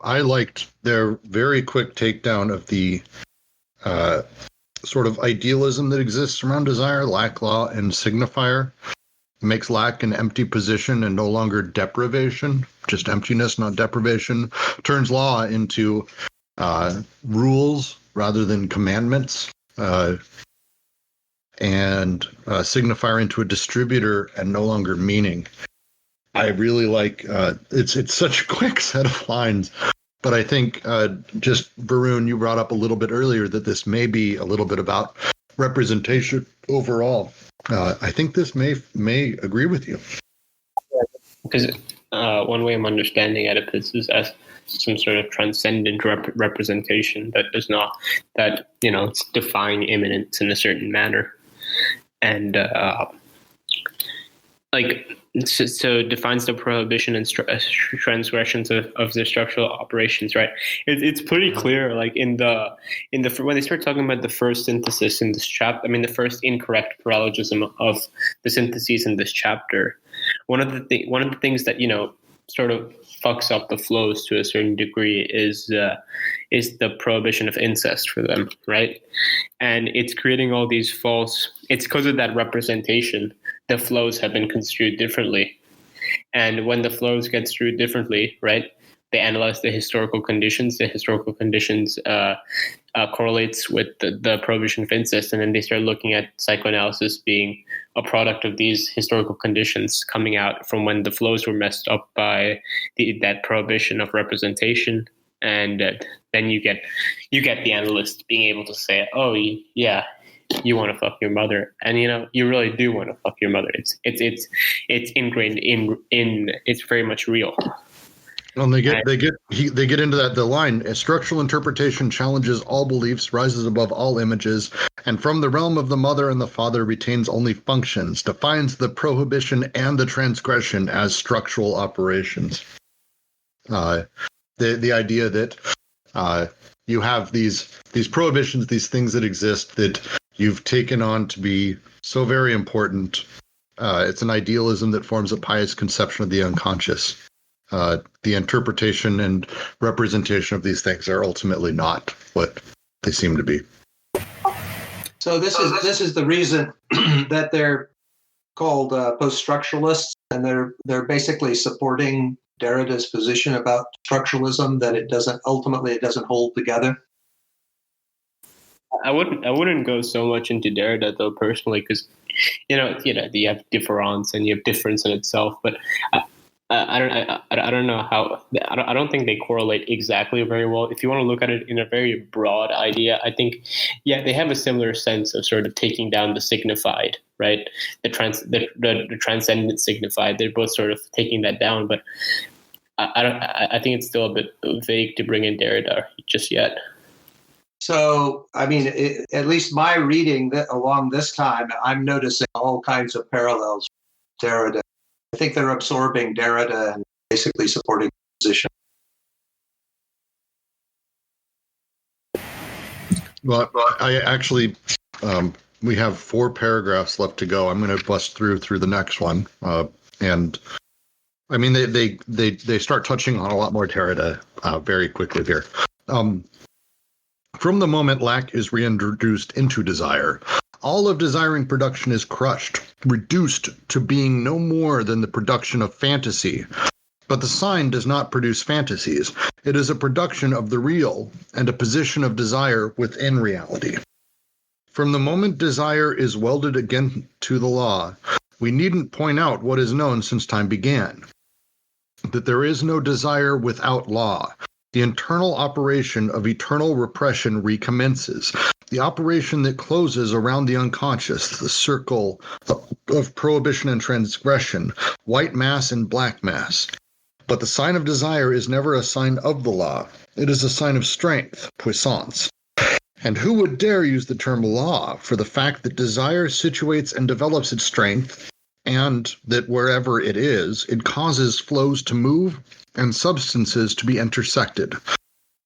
I liked their very quick takedown of the sort of idealism that exists around desire, lack, law, and signifier. It makes lack an empty position and no longer deprivation, just emptiness, not deprivation. Turns law into rules rather than commandments, and signifier into a distributor and no longer meaning. I really like it's such a quick set of lines. But I think just Varun, you brought up a little bit earlier that this may be a little bit about representation overall. I think this may agree with you. Because one way I'm understanding Oedipus is as some sort of transcendent representation that does not, that, you know, it's defying immanence in a certain manner. And so it defines the prohibition and transgressions of the structural operations, right? It's pretty clear, like in the when they start talking about the first synthesis in this chapter, I mean the first incorrect paralogism of the syntheses in this chapter. One of the things that, you know, sort of fucks up the flows to a certain degree is the prohibition of incest for them, right? And it's creating all these false. It's because of that representation. The flows have been construed differently, and when the flows get construed differently, right? They analyze the historical conditions. The historical conditions correlates with the prohibition of incest, and then they start looking at psychoanalysis being a product of these historical conditions coming out from when the flows were messed up by that prohibition of representation, and then you get the analyst being able to say, "Oh, yeah, you want to fuck your mother," and you know you really do want to fuck your mother. It's ingrained in it's very much real. Well, they get into that the line: a structural interpretation challenges all beliefs, rises above all images, and from the realm of the mother and the father retains only functions, defines the prohibition and the transgression as structural operations. The idea that you have these prohibitions, these things that exist that you've taken on to be so very important. It's an idealism that forms a pious conception of the unconscious. The interpretation and representation of these things are ultimately not what they seem to be. So this is the reason that they're called post-structuralists, and they're basically supporting Derrida's position about structuralism, that it doesn't hold together. I wouldn't go so much into Derrida though personally, because you have difference and you have difference in itself, but I don't know how. I don't think they correlate exactly very well. If you want to look at it in a very broad idea, I think, yeah, they have a similar sense of sort of taking down the signified, right? The transcendent signified. They're both sort of taking that down, but I think it's still a bit vague to bring in Derrida just yet. So, I mean, at least my reading along this time, I'm noticing all kinds of parallels with Derrida. I think they're absorbing Derrida and basically supporting the position. Well, I actually, we have 4 paragraphs left to go. I'm going to bust through the next one, and I mean they start touching on a lot more Derrida very quickly here. From the moment lack is reintroduced into desire, all of desiring production is crushed, reduced to being no more than the production of fantasy. But the sign does not produce fantasies. It is a production of the real and a position of desire within reality. From the moment desire is welded again to the law, we needn't point out what is known since time began, that there is no desire without law. The internal operation of eternal repression recommences. The operation that closes around the unconscious, the circle of prohibition and transgression, white mass and black mass. But the sign of desire is never a sign of the law. It is a sign of strength, puissance. And who would dare use the term law for the fact that desire situates and develops its strength, and that wherever it is, it causes flows to move and substances to be intersected.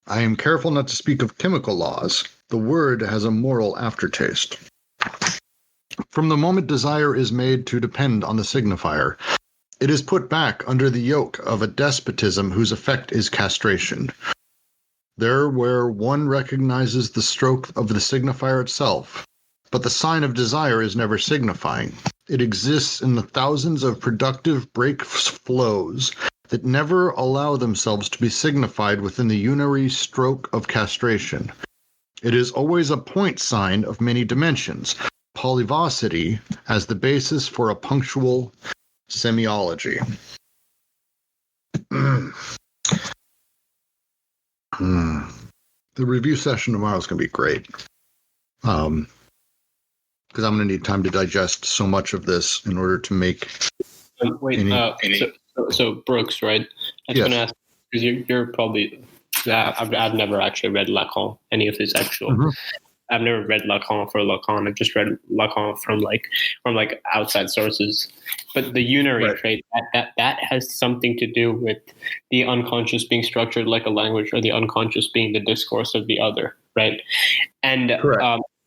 I am careful not to speak of chemical laws. The word has a moral aftertaste. From the moment desire is made to depend on the signifier, it is put back under the yoke of a despotism whose effect is castration. There where one recognizes the stroke of the signifier itself, but the sign of desire is never signifying. It exists in the thousands of productive break flows that never allow themselves to be signified within the unary stroke of castration. It is always a point sign of many dimensions, polyvocity as the basis for a punctual semiology. The review session tomorrow is going to be great. Because I'm going to need time to digest so much of this in order to make. So Brooks, right? I was going to ask, because you're probably. I've never actually read Lacan, any of his actual. Mm-hmm. I've never read Lacan for Lacan. I've just read Lacan from outside sources. But the unary trait, that has something to do with the unconscious being structured like a language, or the unconscious being the discourse of the other, right? And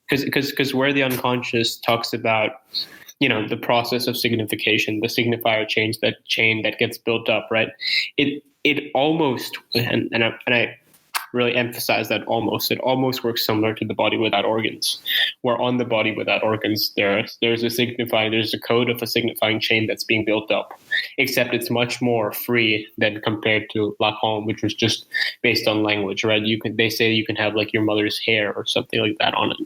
because where the unconscious talks about, the process of signification, the signifier chain that gets built up, right? It almost, and I really emphasize that almost. It almost works similar to the body without organs, where on the body without organs, there's a code of a signifying chain that's being built up, except it's much more free than compared to Lacan, which was just based on language, right? They say you can have like your mother's hair or something like that on it.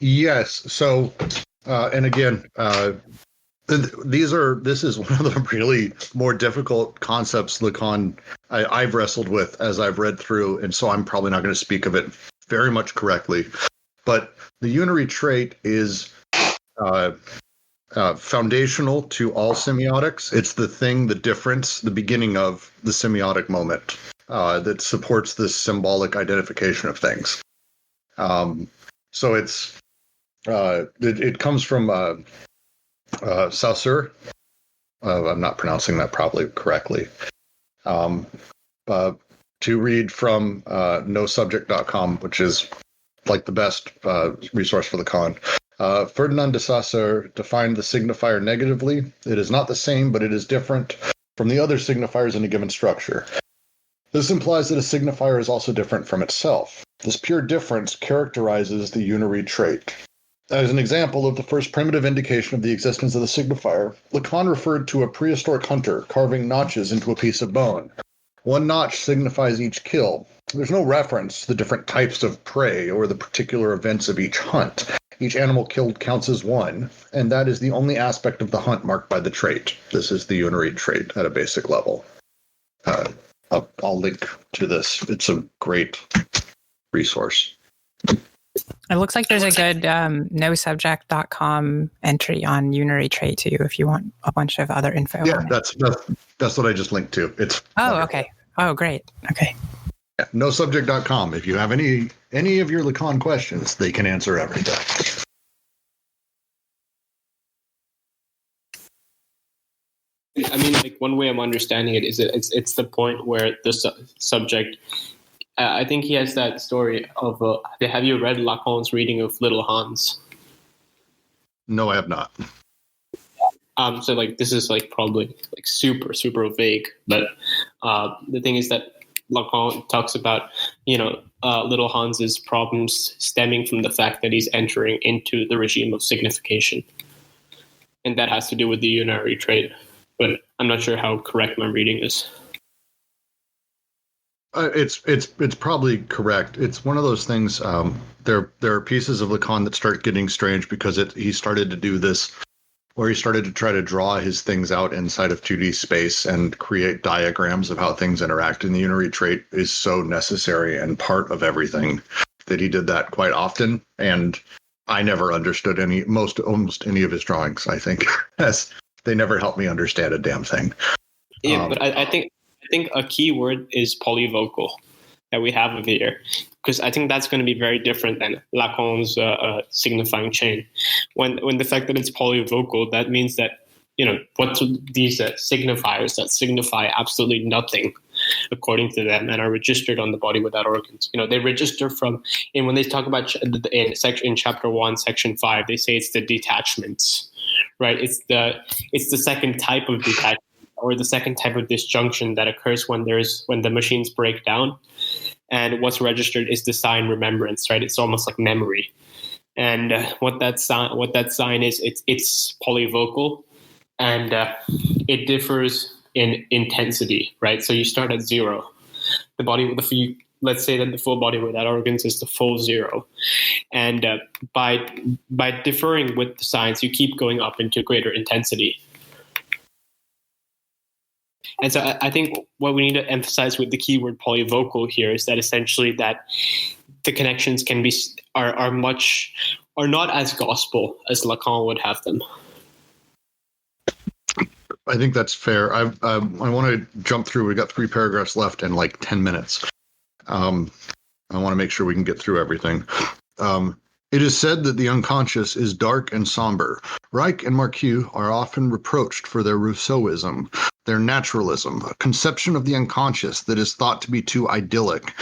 Yes. So, and again, this is one of the really more difficult concepts Lacan I've wrestled with as I've read through, and so I'm probably not going to speak of it very much correctly. But the unary trait is foundational to all semiotics. It's the thing, the difference, the beginning of the semiotic moment that supports this symbolic identification of things. So it comes from Saussure. I'm not pronouncing that probably correctly. To read from nosubject.com, which is like the best resource for Lacan. Ferdinand de Saussure defined the signifier negatively. It is not the same, but it is different from the other signifiers in a given structure. This implies that a signifier is also different from itself. This pure difference characterizes the unary trait. As an example of the first primitive indication of the existence of the signifier, Lacan referred to a prehistoric hunter carving notches into a piece of bone. One notch signifies each kill. There's no reference to the different types of prey or the particular events of each hunt. Each animal killed counts as one, and that is the only aspect of the hunt marked by the trait. This is the unary trait at a basic level. I'll link to this. It's a great resource. It looks like there's a good nosubject.com entry on unary trait too, if you want a bunch of other info. Yeah, that's what I just linked to. It's wonderful. Okay. Oh, great. Okay. Yeah, nosubject.com. If you have any of your Lacan questions, they can answer everything. I mean, like, one way I'm understanding it is that it's the point where the subject. I think he has that story of. Have you read Lacan's reading of Little Hans? No, I have not. So like this is like probably like super vague, but the thing is that Lacan talks about Little Hans's problems stemming from the fact that he's entering into the regime of signification, and that has to do with the unary trait. But I'm not sure how correct my reading is. It's probably correct. It's one of those things. There are pieces of Lacan that start getting strange because he started to do this, where he started to try to draw his things out inside of 2D space and create diagrams of how things interact. And the unary trait is so necessary and part of everything that he did that quite often. And I never understood almost any of his drawings, I think, as they never helped me understand a damn thing. Yeah, but I think a key word is polyvocal that we have over here, because I think that's going to be very different than Lacan's signifying chain. When the fact that it's polyvocal, that means that what's these signifiers that signify absolutely nothing according to them and are registered on the body without organs. They register from, and when they talk about in chapter 1, section 5, they say it's the detachments, right? It's the second type of detachment, or the second type of disjunction that occurs when the machines break down, and what's registered is the sign remembrance, right? It's almost like memory, and what that sign is, it's polyvocal, and it differs in intensity, right? So you start at 0. The body with let's say that the full body without organs is the full 0, and by differing with the signs, you keep going up into greater intensity. And so I think what we need to emphasize with the keyword polyvocal here is that essentially that the connections can be are not as gospel as Lacan would have them. I think that's fair. I want to jump through. We've got 3 paragraphs left and like 10 minutes. I want to make sure we can get through everything. It is said that the unconscious is dark and somber. Reich and Marcuse are often reproached for their Rousseauism, their naturalism, a conception of the unconscious that is thought to be too idyllic.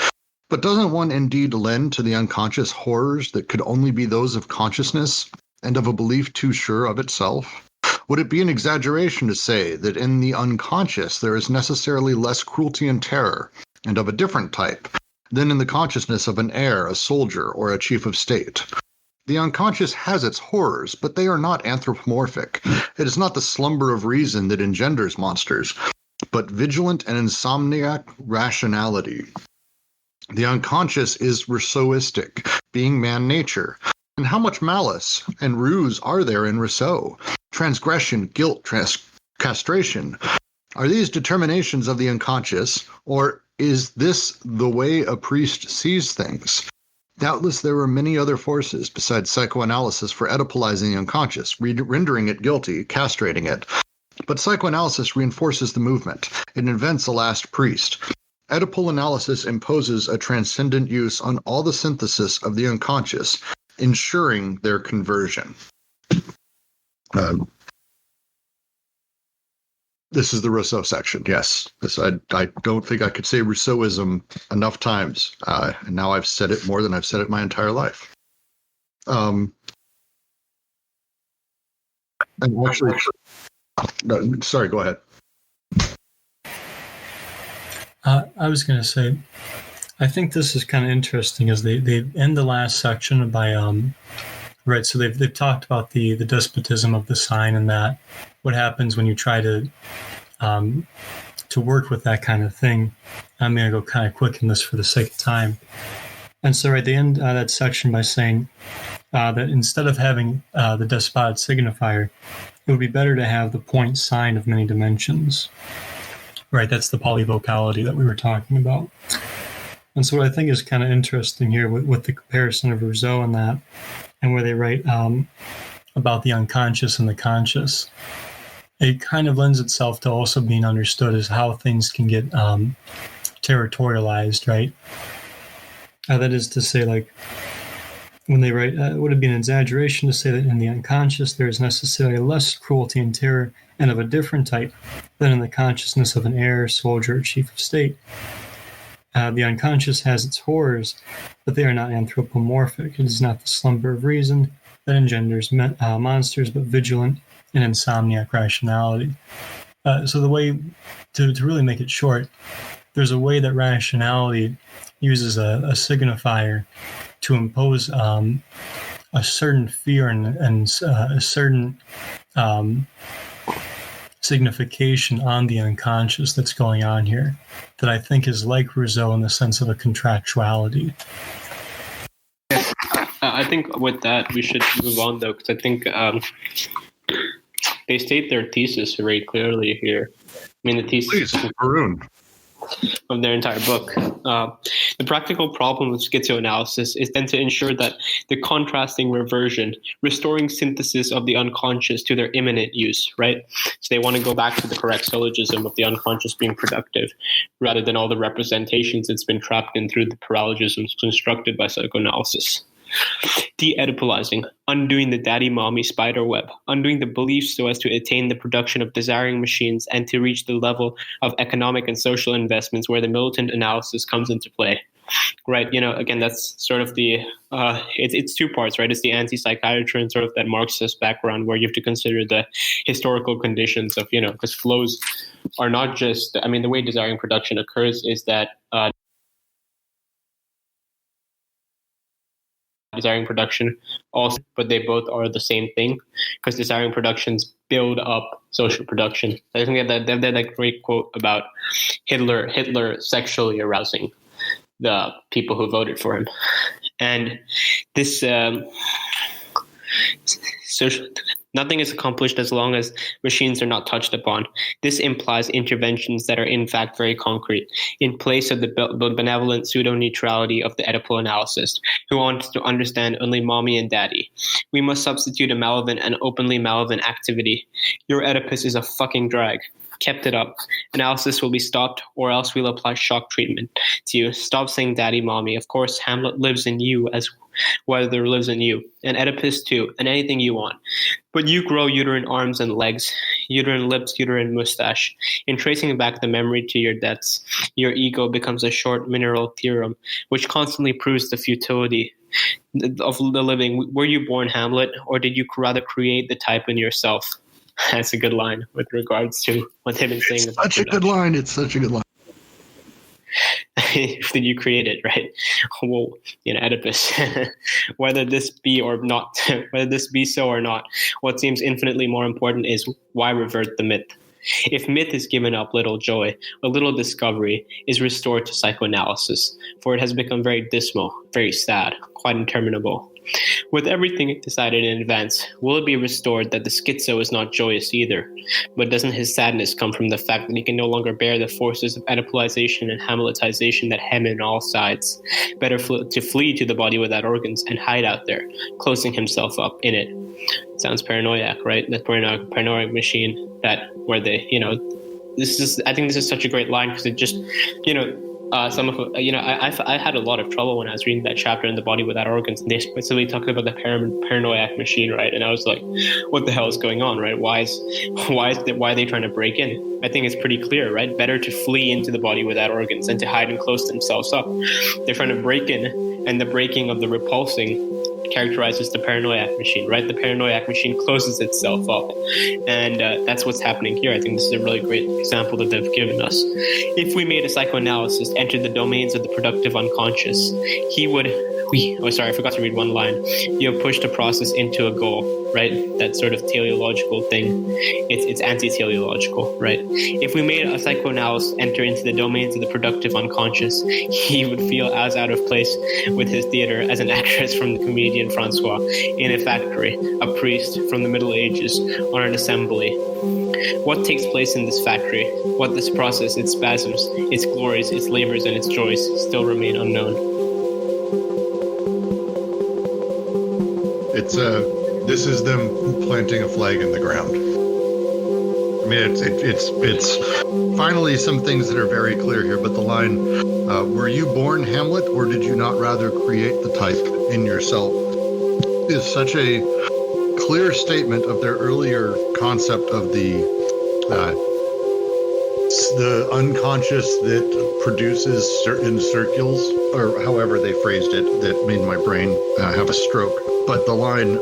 But doesn't one indeed lend to the unconscious horrors that could only be those of consciousness and of a belief too sure of itself? Would it be an exaggeration to say that in the unconscious there is necessarily less cruelty and terror, and of a different type, than in the consciousness of an heir, a soldier, or a chief of state? The unconscious has its horrors, but they are not anthropomorphic. It is not the slumber of reason that engenders monsters, but vigilant and insomniac rationality. The unconscious is Rousseauistic, being man-nature. And how much malice and ruse are there in Rousseau? Transgression, guilt, castration. Are these determinations of the unconscious, or is this the way a priest sees things? Doubtless there are many other forces besides psychoanalysis for Oedipalizing the unconscious, rendering it guilty, castrating it. But psychoanalysis reinforces the movement. It invents a last priest. Oedipal analysis imposes a transcendent use on all the synthesis of the unconscious, ensuring their conversion. This is the Rousseau section, yes. I don't think I could say Rousseauism enough times. And now I've said it more than I've said it my entire life. And actually, no, sorry, go ahead. I was going to say, I think this is kind of interesting as they end the last section by, right, so they've talked about the despotism of the sign and that, what happens when you try to work with that kind of thing. I'm going to go kind of quick in this for the sake of time. And so right, they end that section by saying that instead of having the despot signifier, it would be better to have the point sign of many dimensions. Right, that's the polyvocality that we were talking about. And so what I think is kind of interesting here with the comparison of Rousseau and that, and where they write about the unconscious and the conscious, it kind of lends itself to also being understood as how things can get territorialized, right? That is to say, like, when they write, would it be an exaggeration to say that in the unconscious there is necessarily less cruelty and terror and of a different type than in the consciousness of an heir, soldier, or chief of state? The unconscious has its horrors, but they are not anthropomorphic. It is not the slumber of reason that engenders monsters, but vigilant and insomniac rationality. So the way to really make it short, there's a way that rationality uses a signifier to impose a certain fear and a certain signification on the unconscious that's going on here that I think is like Rousseau in the sense of a contractuality. I think with that we should move on though, because I think they state their thesis very clearly here. I mean, the thesis of their entire book. The practical problem of schizoanalysis is then to ensure that the contrasting reversion, restoring synthesis of the unconscious to their immanent use, right? So they want to go back to the correct syllogism of the unconscious being productive, rather than all the representations it's been trapped in through the paralogisms constructed by psychoanalysis. De-Oedipalizing, undoing the daddy-mommy spider web, undoing the beliefs so as to attain the production of desiring machines and to reach the level of economic and social investments where the militant analysis comes into play. Right, again, that's sort of the, it's 2 parts, right? It's the anti-psychiatry and sort of that Marxist background where you have to consider the historical conditions of, because flows are not just, the way desiring production occurs is that desiring production also, but they both are the same thing because desiring productions build up social production. I think they have that great quote about Hitler sexually arousing the people who voted for him. And this Nothing is accomplished as long as machines are not touched upon. This implies interventions that are in fact very concrete, in place of the benevolent pseudo-neutrality of the Oedipal analysis, who wants to understand only mommy and daddy. We must substitute a malevolent and openly malevolent activity. Your Oedipus is a fucking drag. Kept it up. Analysis will be stopped, or else we'll apply shock treatment to you. Stop saying daddy, mommy. Of course, Hamlet lives in you as whether lives in you, and Oedipus too, and anything you want. But you grow uterine arms and legs, uterine lips, uterine mustache. In tracing back the memory to your debts, your ego becomes a short mineral theorem, which constantly proves the futility of the living. Were you born Hamlet, or did you rather create the type in yourself? That's a good line with regards to what they've been saying. It's such a good line. It's such a good line. Did you create it, right? Well, Oedipus. Whether this be or not, whether this be so or not, what seems infinitely more important is why revert the myth. If myth is given up, little joy, a little discovery is restored to psychoanalysis, for it has become very dismal, very sad, quite interminable. With everything decided in advance, will it be restored that the schizo is not joyous either? But doesn't his sadness come from the fact that he can no longer bear the forces of Oedipalization and Hamletization that hem in all sides? Better to flee to the body without organs and hide out there, closing himself up in it. Sounds paranoiac, right? The paranoid machine where they, I think this is such a great line because it just, some of I had a lot of trouble when I was reading that chapter in The Body Without Organs, and they specifically talked about the paranoiac machine, right? And I was like, what the hell is going on, right? Why are they trying to break in? I think it's pretty clear, right? Better to flee into the body without organs than to hide and close themselves up. They're trying to break in, and the breaking of the repulsing characterizes the paranoiac machine, right? The paranoiac machine closes itself up, and that's what's happening here. I think this is a really great example that they've given us. If we made a psychoanalyst enter the domains of the productive unconscious, he would I forgot to read one line. You have pushed a process into a goal, right? That sort of teleological thing. It's anti-teleological, right? If we made a psychoanalyst enter into the domains of the productive unconscious, he would feel as out of place with his theater as an actress from the comedian Francois in a factory, a priest from the Middle Ages on an assembly. What takes place in this factory, what this process, its spasms, its glories, its labors, and its joys still remain unknown. This is them planting a flag in the ground. I mean, it's finally some things that are very clear here. But the line, "Were you born Hamlet, or did you not rather create the type in yourself?" is such a clear statement of their earlier concept of the unconscious that produces certain circules, or however they phrased it, that made my brain have a stroke. But the line,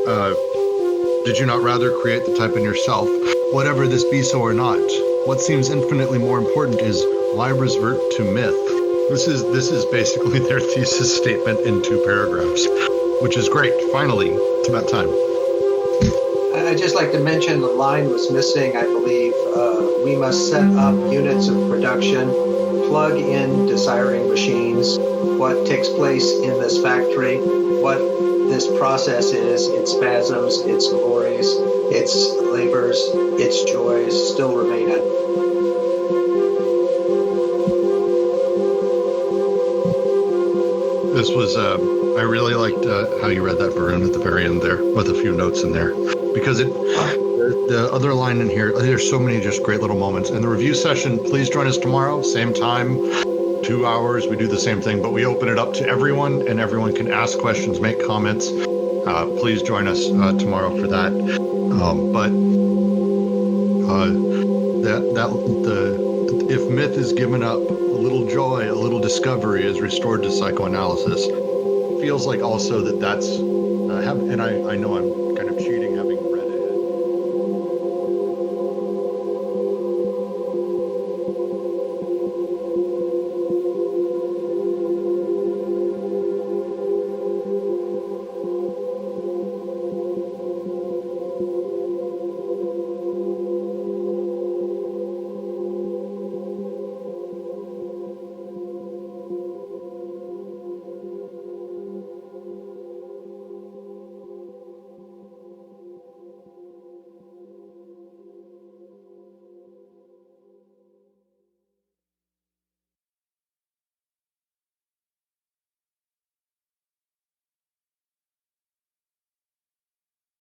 "Did you not rather create the type in yourself, whatever this be so or not? What seems infinitely more important is why revert to myth." This is basically their thesis statement in 2 paragraphs, which is great. Finally, it's about time. I'd just like to mention the line was missing, I believe. We must set up units of production, plug in desiring machines, what takes place in this factory, what this process is, its spasms, its glories, its labors, its joys still remain unknown. This was, I really liked how you read that, Varun, at the very end there, with a few notes in there. Because the other line in here, there's so many just great little moments. And the review session, please join us tomorrow, same time, 2 hours. We do the same thing, but we open it up to everyone, and everyone can ask questions, make comments. Please join us tomorrow for that. If myth is given up, a little joy, a little discovery is restored to psychoanalysis. Feels like also that's, and I know I'm